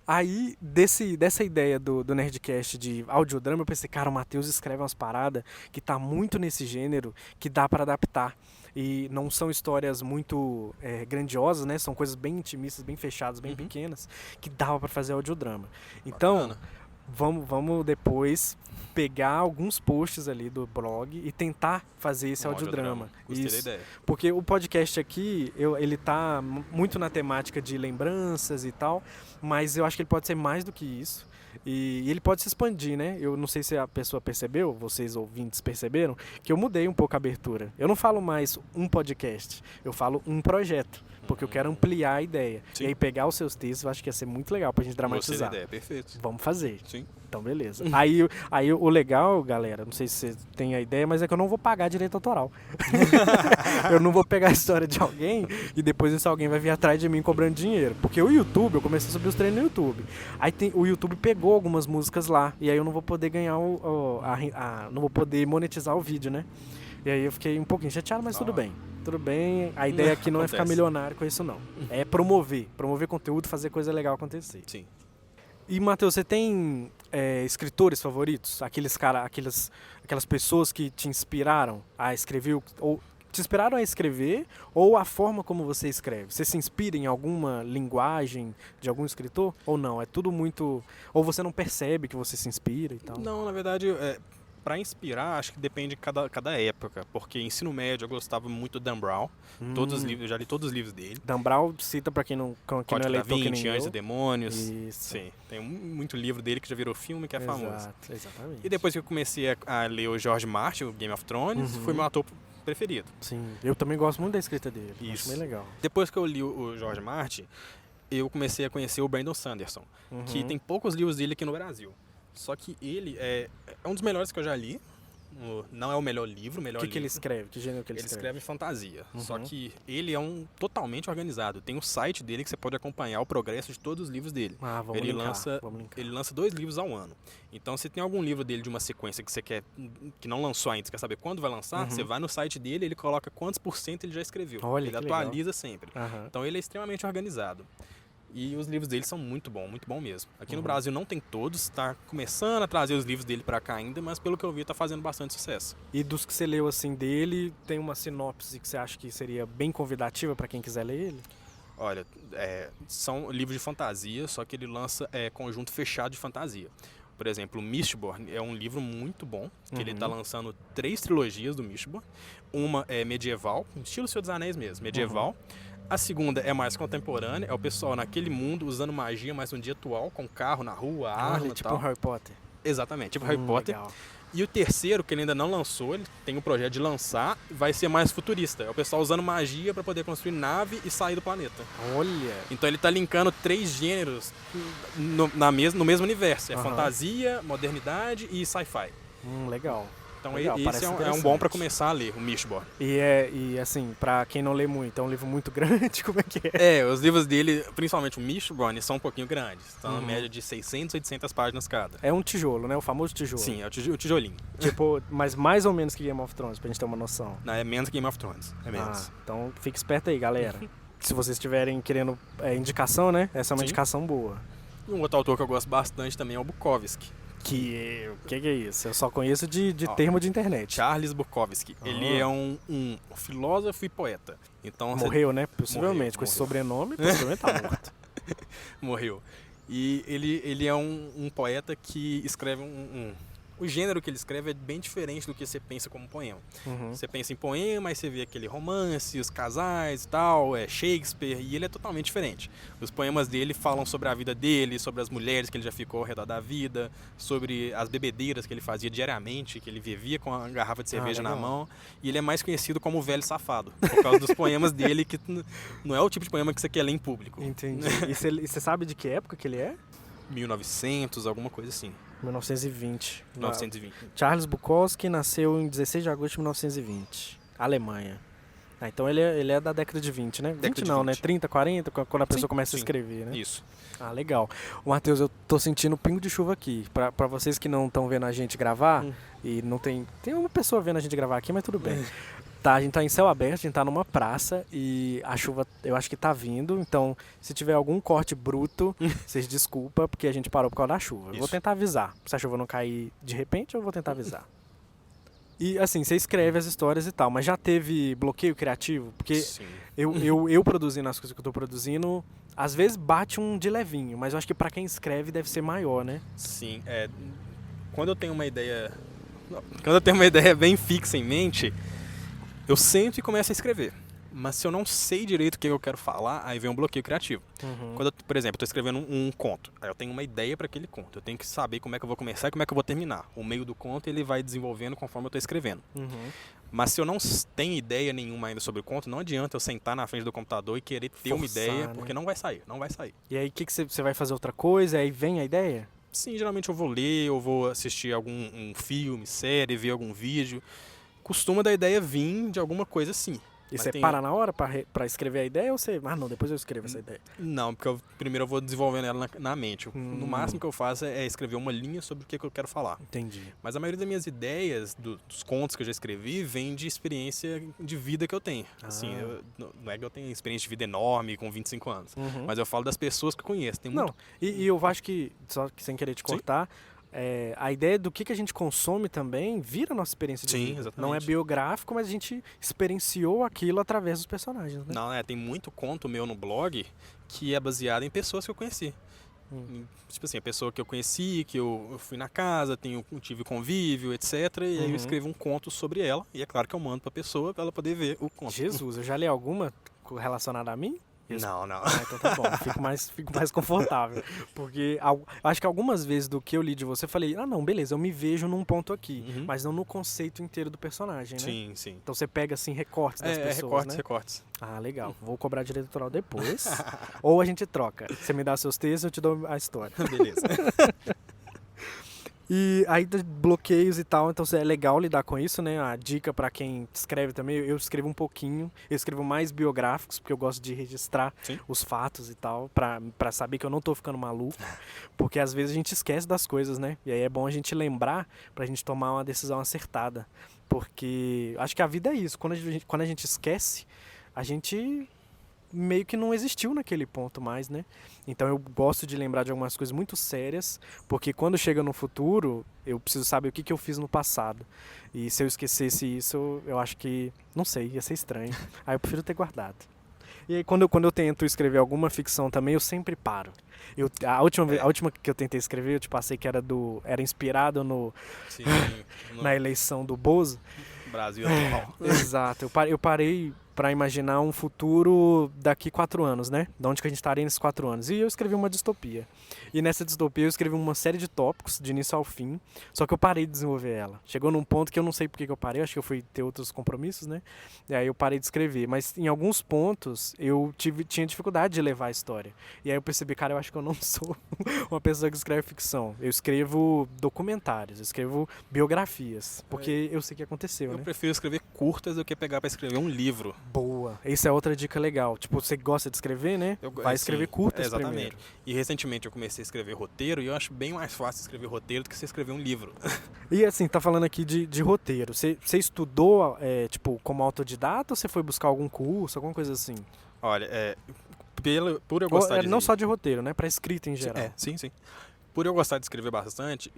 Aí, dessa ideia do Nerdcast de audiodrama, eu pensei, cara, o Matheus escreve umas paradas que tá muito nesse gênero, que dá pra adaptar. E não são histórias muito grandiosas, né? São coisas bem intimistas, bem fechadas, bem pequenas, que dava pra fazer audiodrama. Então, vamos depois pegar alguns posts ali do blog e tentar fazer esse audiodrama. Gostei da ideia. Porque o podcast aqui, ele tá muito na temática de lembranças e tal, mas eu acho que ele pode ser mais do que isso. E ele pode se expandir, né? Eu não sei se a pessoa percebeu, vocês ouvintes perceberam, que eu mudei um pouco a abertura. Eu não falo mais um podcast, eu falo um projeto, porque eu quero ampliar a ideia. Sim. E aí pegar os seus textos, eu acho que ia ser muito legal pra gente dramatizar. Gostei da ideia, perfeito. Vamos fazer. Sim. Então, beleza. Aí o legal, galera, não sei se você tem a ideia, mas é que eu não vou pagar direito autoral. Eu não vou pegar a história de alguém e depois esse alguém vai vir atrás de mim cobrando dinheiro. Porque o YouTube, eu comecei a subir os treinos no YouTube. Aí o YouTube pegou algumas músicas lá. E aí eu não vou poder ganhar não vou poder monetizar o vídeo, né? E aí eu fiquei um pouquinho chateado, mas tudo bem. Tudo bem. A ideia aqui não é ficar milionário com isso, não. É promover conteúdo, fazer coisa legal acontecer. Sim. E, Matheus, você tem escritores favoritos? Aquelas pessoas que te inspiraram a escrever, ou te inspiraram a escrever, ou a forma como você escreve? Você se inspira em alguma linguagem de algum escritor? Ou não? É tudo muito... Ou você não percebe que você se inspira e tal? Não, na verdade, para inspirar, acho que depende de cada época. Porque ensino médio eu gostava muito do Dan Brown. Eu já li todos os livros dele. Dan Brown, cita pra quem não é leitor que nem Anjos e eu. Demônios. Isso. Sim, tem muito livro dele que já virou filme, que é famoso. Exatamente. E depois que eu comecei a ler o George Martin, o Game of Thrones, foi meu ator preferido. Sim, eu também gosto muito da escrita dele. Isso. Acho bem legal. Depois que eu li o George Martin, eu comecei a conhecer o Brandon Sanderson, que tem poucos livros dele aqui no Brasil. Só que ele é um dos melhores que eu já li. Não é o melhor livro, O que ele escreve? Que gênero que ele escreve? Ele escreve fantasia. Só que ele é totalmente organizado. Tem o site dele que você pode acompanhar o progresso de todos os livros dele. Vamos ele linkar. Ele lança 2 livros ao ano. Então, se tem algum livro dele de uma sequência que você quer, que não lançou ainda, você quer saber quando vai lançar, você vai no site dele, ele coloca quantos % ele já escreveu. Olha, ele atualiza sempre. Então, ele é extremamente organizado. E os livros dele são muito bom mesmo. Aqui no Brasil não tem todos, está começando a trazer os livros dele para cá ainda, mas pelo que eu vi tá fazendo bastante sucesso. E dos que você leu assim dele, tem uma sinopse que você acha que seria bem convidativa para quem quiser ler ele? Olha, são livros de fantasia, só que ele lança conjunto fechado de fantasia. Por exemplo, o Mistborn é um livro muito bom, que ele está lançando 3 trilogias do Mistborn. Uma é medieval, estilo Senhor dos Anéis mesmo, medieval. A segunda é mais contemporânea, é o pessoal naquele mundo usando magia, mas no dia atual, com carro na rua, arma e tipo tal. Harry Potter. Exatamente, tipo Harry Potter. Legal. E o terceiro, que ele ainda não lançou, ele tem o projeto de lançar, vai ser mais futurista. É o pessoal usando magia para poder construir nave e sair do planeta. Olha! Então ele tá linkando 3 gêneros no mesmo universo. É fantasia, modernidade e sci-fi. Legal. Então legal, esse é um bom para começar a ler, o Mistborn. E assim, pra quem não lê muito, é um livro muito grande, como é que é? Os livros dele, principalmente o Mistborn, são um pouquinho grandes. Estão na média de 600, 800 páginas cada. É um tijolo, né? O famoso tijolo. Sim, é o tijolinho. Tipo, mas mais ou menos que Game of Thrones, pra gente ter uma noção. Não, é menos que Game of Thrones. É menos. Então fique esperto aí, galera. Se vocês estiverem querendo indicação, né? Essa é uma indicação boa. E um outro autor que eu gosto bastante também é o Bukowski. O que é isso? Eu só conheço de termo de internet. Charles Bukowski. Ele é um filósofo e poeta. Então, morreu, né? Possivelmente. Com esse sobrenome, possivelmente tá morto. Morreu. E ele é um poeta que escreve o gênero que ele escreve é bem diferente do que você pensa como poema. Você pensa em poema, aí você vê aquele romance, os casais e tal, Shakespeare, e ele é totalmente diferente. Os poemas dele falam sobre a vida dele, sobre as mulheres que ele já ficou ao redor da vida, sobre as bebedeiras que ele fazia diariamente, que ele vivia com a garrafa de cerveja na mão, e ele é mais conhecido como o velho safado, por causa dos poemas dele, que não é o tipo de poema que você quer ler em público. Entendi. E você sabe de que época que ele é? 1900, alguma coisa assim. 1920. 1920. Charles Bukowski nasceu em 16 de agosto de 1920, Alemanha. Então ele é da década de 20, né? 20 não, né? 30, 40, quando a pessoa começa a escrever, né? Isso. Legal. Matheus, eu tô sentindo pingo de chuva aqui. Pra vocês que não estão vendo a gente gravar, e não tem uma pessoa vendo a gente gravar aqui, mas tudo bem. A gente tá em céu aberto, a gente tá numa praça e a chuva eu acho que tá vindo, então se tiver algum corte bruto, vocês desculpa, porque a gente parou por causa da chuva. Eu vou tentar avisar. Se a chuva não cair de repente, eu vou tentar avisar. E assim, você escreve as histórias e tal, mas já teve bloqueio criativo? Porque eu produzindo as coisas que eu tô produzindo, às vezes bate um de levinho, mas eu acho que pra quem escreve deve ser maior, né? Sim, quando eu tenho uma ideia bem fixa em mente, eu sento e começo a escrever. Mas se eu não sei direito o que eu quero falar, aí vem um bloqueio criativo. Quando por exemplo, eu estou escrevendo um conto, aí eu tenho uma ideia para aquele conto. Eu tenho que saber como é que eu vou começar e como é que eu vou terminar. O meio do conto ele vai desenvolvendo conforme eu estou escrevendo. Mas se eu não tenho ideia nenhuma ainda sobre o conto, não adianta eu sentar na frente do computador e querer ter uma ideia, porque não vai sair. E aí o que você vai fazer outra coisa, aí vem a ideia? Sim, geralmente eu vou ler, eu vou assistir um filme, série, ver algum vídeo. Costuma da ideia vir de alguma coisa assim. E Mas você para na hora pra escrever a ideia ou você... Ah, não, depois eu escrevo essa ideia. Não, porque primeiro eu vou desenvolvendo ela na mente. No máximo que eu faço é escrever uma linha sobre o que eu quero falar. Entendi. Mas a maioria das minhas ideias, dos contos que eu já escrevi, vem de experiência de vida que eu tenho. Assim, não é que eu tenho experiência de vida enorme com 25 anos, mas eu falo das pessoas que eu conheço. Tem muito... Não, e eu acho que, só que sem querer te cortar, a ideia do que a gente consome também vira a nossa experiência de vida. Exatamente. Não é biográfico, mas a gente experienciou aquilo através dos personagens, né? Não, tem muito conto meu no blog que é baseado em pessoas que eu conheci. Tipo assim, a pessoa que eu conheci, que eu fui na casa, tive convívio, etc. E aí eu escrevo um conto sobre ela. E é claro que eu mando pra pessoa pra ela poder ver o conto. Jesus, eu já li alguma relacionada a mim? Não. Ah, então tá bom, fico mais confortável. Porque acho que algumas vezes do que eu li de você, eu falei, não, beleza, eu me vejo num ponto aqui, mas não no conceito inteiro do personagem, né? Sim. Então você pega, assim, recortes das pessoas, né? recortes. Ah, legal. Vou cobrar direito autoral depois. Ou a gente troca. Você me dá seus textos, eu te dou a história. Beleza. E aí bloqueios e tal, então é legal lidar com isso, né? A dica pra quem escreve também, eu escrevo um pouquinho, eu escrevo mais biográficos, porque eu gosto de registrar os fatos e tal, pra saber que eu não tô ficando maluco, porque às vezes a gente esquece das coisas, né? E aí é bom a gente lembrar pra gente tomar uma decisão acertada, porque acho que a vida é isso, quando a gente esquece, a gente meio que não existiu naquele ponto mais, né? Então eu gosto de lembrar de algumas coisas muito sérias, porque quando chega no futuro, eu preciso saber o que eu fiz no passado. E se eu esquecesse isso, eu acho que, não sei, ia ser estranho. Aí eu prefiro ter guardado. E aí quando eu tento escrever alguma ficção também, eu sempre paro. A última que eu tentei escrever, eu te passei que era inspirado na eleição do Bozo. Brasil atual. Exato. Eu parei pra imaginar um futuro daqui 4 anos, né? De onde que a gente estaria nesses 4 anos. E eu escrevi uma distopia. E nessa distopia eu escrevi uma série de tópicos, de início ao fim. Só que eu parei de desenvolver ela. Chegou num ponto que eu não sei por que eu parei. Acho que eu fui ter outros compromissos, né? E aí eu parei de escrever. Mas em alguns pontos eu tinha dificuldade de levar a história. E aí eu percebi, cara, eu acho que eu não sou uma pessoa que escreve ficção. Eu escrevo documentários, eu escrevo biografias. Porque eu sei o que aconteceu, né? Eu prefiro escrever curtas do que pegar pra escrever um livro. Boa. Essa é outra dica legal. Tipo, você gosta de escrever, né? Vai escrever curtas exatamente. primeiro. E recentemente eu comecei a escrever roteiro e eu acho bem mais fácil escrever roteiro do que você escrever um livro. E assim, tá falando aqui de roteiro. Você estudou, tipo, como autodidata ou você foi buscar algum curso, alguma coisa assim? Olha, por eu gostar de... Não só de roteiro, né? Pra escrita em geral. Sim. Por eu gostar de escrever bastante,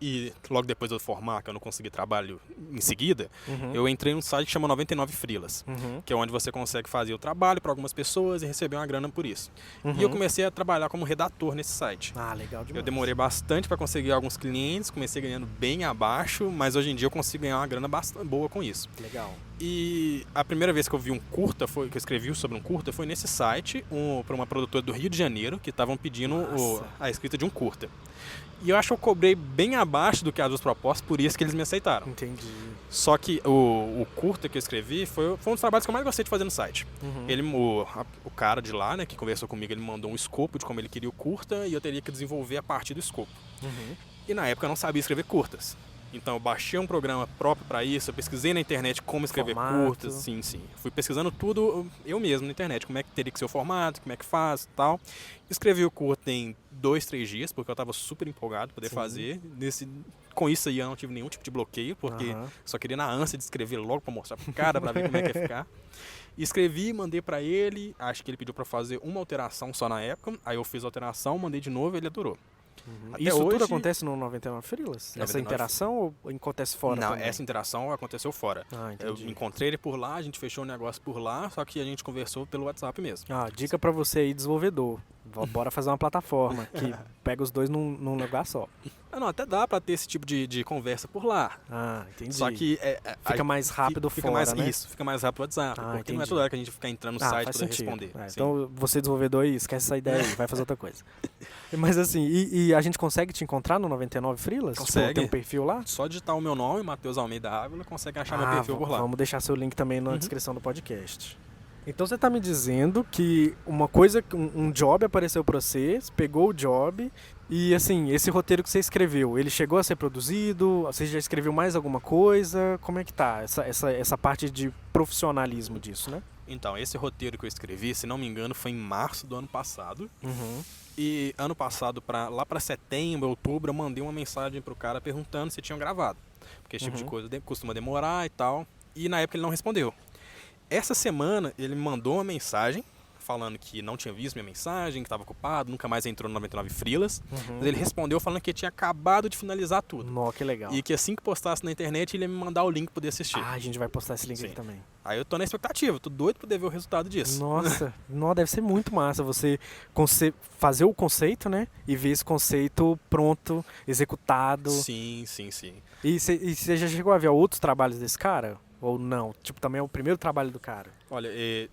e logo depois eu formar, que eu não consegui trabalho em seguida, eu entrei num site que chama 99 Freelas, que é onde você consegue fazer o trabalho para algumas pessoas e receber uma grana por isso. E eu comecei a trabalhar como redator nesse site. Ah, legal demais. Eu demorei bastante para conseguir alguns clientes, comecei ganhando bem abaixo, mas hoje em dia eu consigo ganhar uma grana bastante boa com isso. Legal. E a primeira vez que eu vi um curta, que eu escrevi sobre um curta, foi nesse site, para uma produtora do Rio de Janeiro, que estavam pedindo a escrita de um curta. E eu acho que eu cobrei bem abaixo do que as duas propostas, por isso que eles me aceitaram. Entendi. Só que o curta que eu escrevi foi um dos trabalhos que eu mais gostei de fazer no site. O cara de lá, né, que conversou comigo, ele mandou um escopo de como ele queria o curta e eu teria que desenvolver a partir do escopo. E na época eu não sabia escrever curtas. Então eu baixei um programa próprio para isso, eu pesquisei na internet como escrever curtas, sim. Fui pesquisando tudo eu mesmo na internet, como é que teria que ser o formato, como é que faz e tal. Escrevi o curta em 2, 3 dias, porque eu estava super empolgado para poder fazer. Com isso aí eu não tive nenhum tipo de bloqueio, porque só queria na ânsia de escrever logo para mostrar pro cara, para ver como é que ia ficar. Escrevi, mandei para ele, acho que ele pediu para fazer uma alteração só na época, aí eu fiz a alteração, mandei de novo e ele adorou. Isso tudo acontece no 99 Freelas? Essa interação ou acontece fora Não, também? essa interação aconteceu fora. Eu encontrei ele por lá, a gente fechou o negócio por lá, só que a gente conversou pelo WhatsApp mesmo. Dica pra você aí, desenvolvedor. Bora fazer uma plataforma que pega os dois num lugar só. Não, até dá pra ter esse tipo de conversa por lá. Entendi. Só que... fica mais rápido fora, né? Isso, fica mais rápido o WhatsApp. Porque não é toda hora que a gente fica entrando no site pra responder. Então, você desenvolvedor aí, esquece essa ideia aí, vai fazer outra coisa. Mas assim, e a gente consegue te encontrar no 99 Freelas? Consegue. Tipo, tem um perfil lá? Só digitar o meu nome, Matheus Almeida Ávila, consegue achar meu perfil por lá. Vamos deixar seu link também na descrição do podcast. Então você tá me dizendo que uma coisa, um job apareceu pra você pegou o job e assim, esse roteiro que você escreveu, ele chegou a ser produzido? Você já escreveu mais alguma coisa? Como é que tá essa parte de profissionalismo disso, né? Então, esse roteiro que eu escrevi, se não me engano, foi em março do ano passado. Uhum. E ano passado, lá pra setembro, outubro, eu mandei uma mensagem pro cara perguntando se tinham gravado. Porque esse tipo de coisa costuma demorar e tal. E na época ele não respondeu. Essa semana ele me mandou uma mensagem falando que não tinha visto minha mensagem, que estava ocupado, nunca mais entrou no 99 Freelas. Mas ele respondeu falando que tinha acabado de finalizar tudo. Nó, que legal. E que assim que postasse na internet, ele ia me mandar o link para poder assistir. Ah, a gente vai postar esse link aqui também. Aí eu tô na expectativa, tô doido pra poder ver o resultado disso. Nossa, deve ser muito massa você fazer o conceito, né? E ver esse conceito pronto, executado. Sim. E você já chegou a ver outros trabalhos desse cara? Ou não? Tipo, também é o primeiro trabalho do cara? Olha,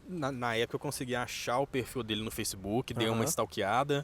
na época eu consegui achar o perfil dele no Facebook, dei uma stalkeada.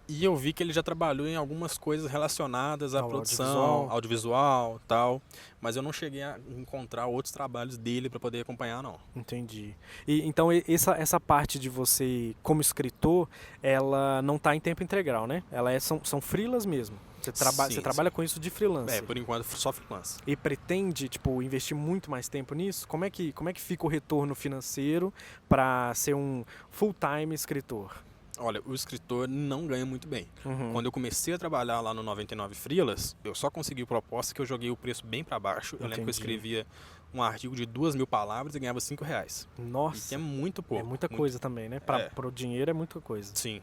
E eu vi que ele já trabalhou em algumas coisas relacionadas à produção, audiovisual e tal. Mas eu não cheguei a encontrar outros trabalhos dele para poder acompanhar, não. Entendi. E então essa parte de você, como escritor, ela não está em tempo integral, né? São freelas mesmo. Você trabalha com isso de freelance. Por enquanto só freelance. E pretende, tipo, investir muito mais tempo nisso? Como é que fica o retorno financeiro para ser um full-time escritor? Olha, o escritor não ganha muito bem. Quando eu comecei a trabalhar lá no 99 Freelas, eu só consegui proposta que eu joguei o preço bem para baixo. Eu lembro que eu escrevia um artigo de 2.000 palavras e ganhava R$5. Nossa! E que é muito pouco. É muita coisa também, né? Para o dinheiro é muita coisa. Sim.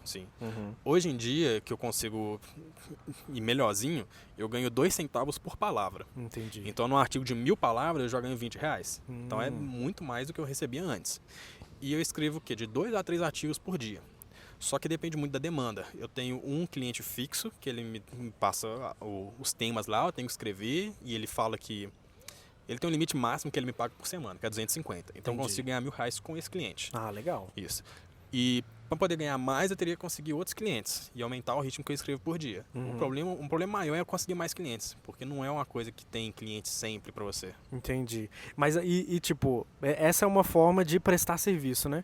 Hoje em dia, que eu consigo ir melhorzinho, eu ganho 2 centavos por palavra. Entendi. Então, num artigo de 1.000 palavras, eu já ganho R$20. Então, é muito mais do que eu recebia antes. E eu escrevo o quê? De 2 a 3 artigos por dia. Só que depende muito da demanda. Eu tenho um cliente fixo, que ele me passa os temas lá, eu tenho que escrever, e ele fala que ele tem um limite máximo que ele me paga por semana, que é 250. Então eu consigo ganhar R$1.000 com esse cliente. Ah, legal. Isso. E para poder ganhar mais, eu teria que conseguir outros clientes e aumentar o ritmo que eu escrevo por dia. Um problema maior é eu conseguir mais clientes, porque não é uma coisa que tem cliente sempre para você. Entendi. Mas tipo, essa é uma forma de prestar serviço, né?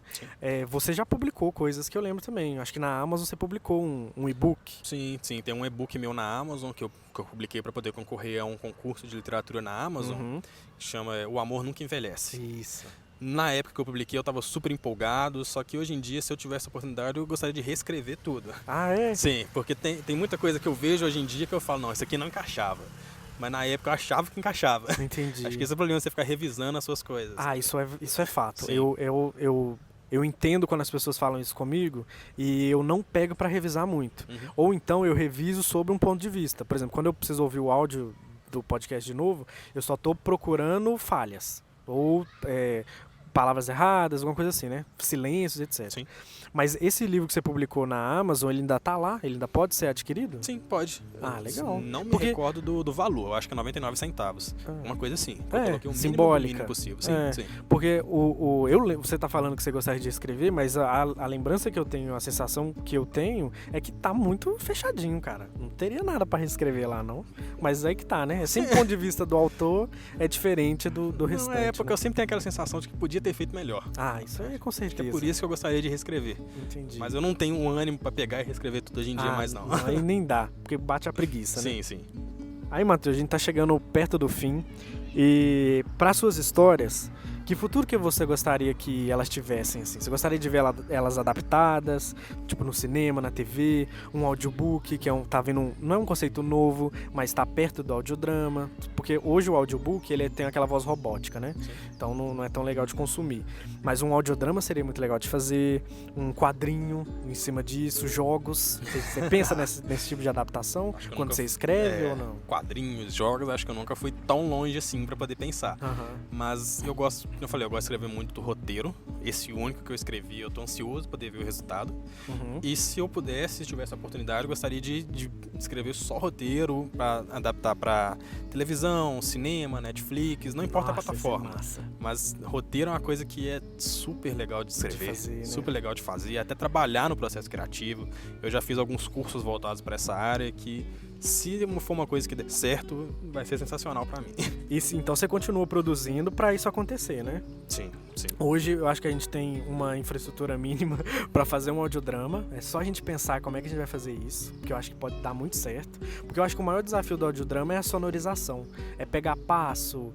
Você já publicou coisas que eu lembro também. Acho que na Amazon você publicou um e-book. Sim. Tem um e-book meu na Amazon que eu publiquei para poder concorrer a um concurso de literatura na Amazon, que chama O Amor Nunca Envelhece. Isso. Na época que eu publiquei, eu estava super empolgado, só que hoje em dia, se eu tivesse a oportunidade, eu gostaria de reescrever tudo. Ah, é? Sim, porque tem muita coisa que eu vejo hoje em dia que eu falo, não, isso aqui não encaixava. Mas na época eu achava que encaixava. Entendi. Acho que esse é o problema, você ficar revisando as suas coisas. Ah, isso é fato. Sim. Eu entendo quando as pessoas falam isso comigo e eu não pego para revisar muito. Ou então eu reviso sobre um ponto de vista. Por exemplo, quando eu preciso ouvir o áudio do podcast de novo, eu só estou procurando falhas. Ou palavras erradas, alguma coisa assim, né? Silêncios, etc. Sim. Mas esse livro que você publicou na Amazon, ele ainda tá lá? Ele ainda pode ser adquirido? Sim, pode. Ah, legal. Não me recordo do valor, eu acho que é 99 centavos. Uma coisa assim. Eu coloquei o simbólica. mínimo possível. Sim. Porque você tá falando que você gostaria de escrever, mas a lembrança que eu tenho, a sensação que eu tenho é que tá muito fechadinho, cara. Não teria nada pra reescrever lá, não. Mas aí que tá, né? Sempre o ponto de vista do autor é diferente do restante. Não, porque né? eu sempre tenho aquela sensação de que podia ter feito melhor. Ah, isso aí com certeza. É por isso que eu gostaria de reescrever. Entendi. Mas eu não tenho um ânimo pra pegar e reescrever tudo hoje em dia mais, não. Aí nem dá, porque bate a preguiça, né? Sim. Aí, Matheus, a gente tá chegando perto do fim. E para suas histórias, que futuro que você gostaria que elas tivessem, assim? Você gostaria de ver elas adaptadas, tipo no cinema, na TV, um audiobook, que tá vendo não é um conceito novo, mas está perto do audiodrama, porque hoje o audiobook ele tem aquela voz robótica, né? Sim. Então não é tão legal de consumir. Mas um audiodrama seria muito legal de fazer, um quadrinho em cima disso, jogos. Você pensa nesse tipo de adaptação quando você escreve ou não? Quadrinhos, jogos, acho que eu nunca fui tão longe assim pra poder pensar. Mas eu gosto de escrever muito do roteiro. Esse único que eu escrevi, eu tô ansioso pra poder ver o resultado. E se eu pudesse, se tivesse a oportunidade, eu gostaria de escrever só roteiro pra adaptar pra televisão, cinema, Netflix, não importa a plataforma. Mas roteiro é uma coisa que é super legal de escrever, super legal de fazer, até trabalhar no processo criativo. Eu já fiz alguns cursos voltados para essa área que, se for uma coisa que der certo, vai ser sensacional pra mim. Então você continua produzindo pra isso acontecer, né? Sim. Sim. Hoje eu acho que a gente tem uma infraestrutura mínima para fazer um audiodrama. É só a gente pensar como é que a gente vai fazer isso, que eu acho que pode dar muito certo. Porque eu acho que o maior desafio do audiodrama é a sonorização. É pegar passo,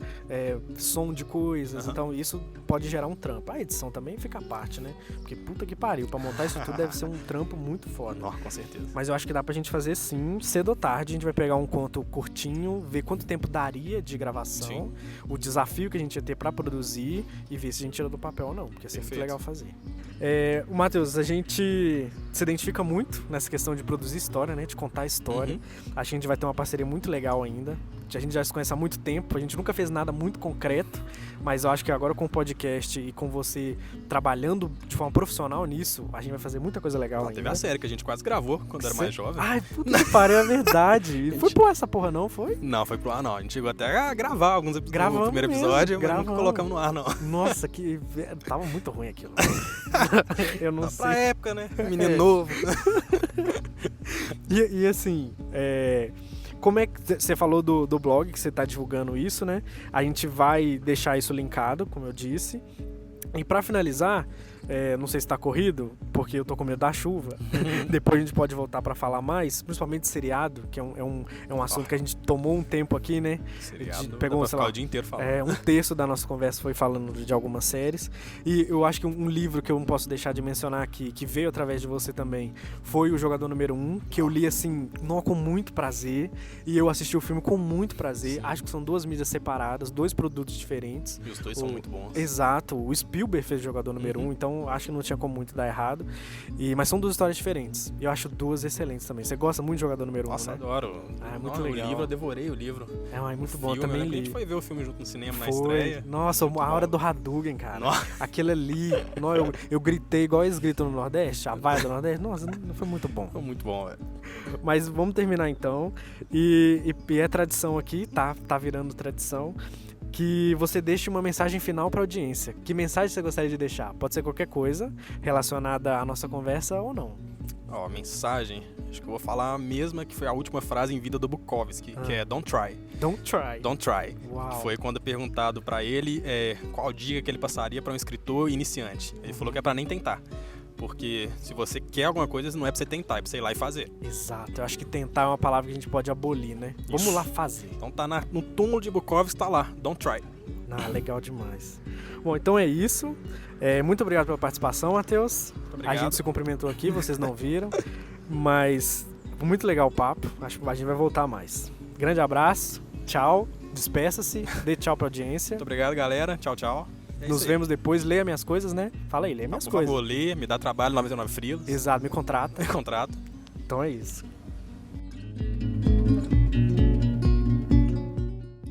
som de coisas. Então isso pode gerar um trampo. A edição também fica à parte, né? Porque puta que pariu, pra montar isso tudo deve ser um trampo muito foda. Nossa, com certeza. Mas eu acho que dá pra gente fazer sim, cedo ou tarde. A gente vai pegar um conto curtinho, ver quanto tempo daria de gravação, Sim. o desafio que a gente ia ter pra produzir e ver se a gente tira do papel ou não, porque é sempre muito legal fazer. O Matheus, a gente se identifica muito nessa questão de produzir história, né? De contar história. Acho que a gente vai ter uma parceria muito legal ainda. A gente já se conhece há muito tempo, a gente nunca fez nada muito concreto, mas eu acho que agora com o podcast e com você trabalhando de forma profissional nisso, a gente vai fazer muita coisa legal ainda. Teve a série que a gente quase gravou quando era mais jovem. Ai, puta que pariu, é verdade. Foi por essa porra não, foi? Não, foi pro ar não. A gente chegou até a gravar alguns episódios. Gravamos no primeiro mesmo, episódio, mas gravamos. nunca colocamos no ar, não. Nossa, que... Tava muito ruim aquilo. Eu não sei. Pra época, né? Menino novo. E assim, como é que você falou do blog, que você tá divulgando isso, né? A gente vai deixar isso linkado, como eu disse. E pra finalizar, não sei se tá corrido, porque eu tô com medo da chuva. Depois a gente pode voltar pra falar mais, principalmente de seriado, que é um assunto que a gente tomou um tempo aqui, né? Seriado, pegou, dá pra sei ficar lá, o dia inteiro falando. um terço da nossa conversa foi falando de algumas séries. E eu acho que um livro que eu não posso deixar de mencionar aqui, que veio através de você também, foi O Jogador Número 1, que eu li assim, com muito prazer. E eu assisti o filme com muito prazer. Sim. Acho que são duas mídias separadas, dois produtos diferentes. E os dois são muito bons. Exato. O Spielberg fez O Jogador Número 1, então acho que não tinha como muito dar errado. Mas são duas histórias diferentes. E eu acho duas excelentes também. Você gosta muito de Jogador Número 1, Nossa, né? adoro. É muito legal. O livro, eu devorei o livro. É muito bom, filme, também li. A gente foi ver o filme junto no cinema, na estreia. Nossa, muito a hora bom. do Hadouken, cara. Nossa. Aquele ali. Eu gritei igual eles gritam no Nordeste, a vaia do Nordeste. Nossa, não foi muito bom. Foi muito bom, velho. Mas vamos terminar então. E é tradição aqui, tá virando tradição, que você deixe uma mensagem final para a audiência. Que mensagem você gostaria de deixar? Pode ser qualquer coisa relacionada à nossa conversa ou não. Ó, mensagem, acho que eu vou falar a mesma que foi a última frase em vida do Bukowski, que é Don't try. Don't try. Don't try. Uau. Que foi quando perguntado pra ele qual dica que ele passaria pra um escritor iniciante. Ele falou que é pra nem tentar. Porque se você quer alguma coisa, não é pra você tentar, é pra você ir lá e fazer. Exato. Eu acho que tentar é uma palavra que a gente pode abolir, né? Vamos Isso. lá fazer. Então tá no túmulo de Bukowski, tá lá. Don't try. Legal demais. Bom, então é isso. Muito obrigado pela participação, Matheus. Obrigado. A gente se cumprimentou aqui, vocês não viram. Mas muito legal o papo. Acho que a gente vai voltar mais. Grande abraço. Tchau. Despeça-se. Dê tchau pra audiência. Muito obrigado, galera. Tchau, tchau. Nos vemos depois. Leia minhas coisas, né? Fala aí, leia minhas coisas. Por favor, lê, me dá trabalho, 99 frilos. Exato, me contrata. Contrato. Então é isso.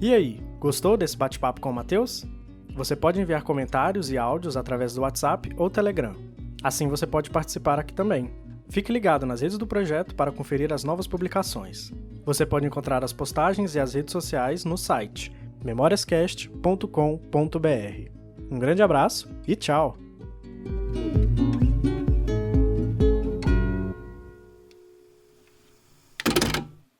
E aí, gostou desse bate-papo com o Matheus? Você pode enviar comentários e áudios através do WhatsApp ou Telegram. Assim você pode participar aqui também. Fique ligado nas redes do projeto para conferir as novas publicações. Você pode encontrar as postagens e as redes sociais no site memoriascast.com.br. Um grande abraço e tchau!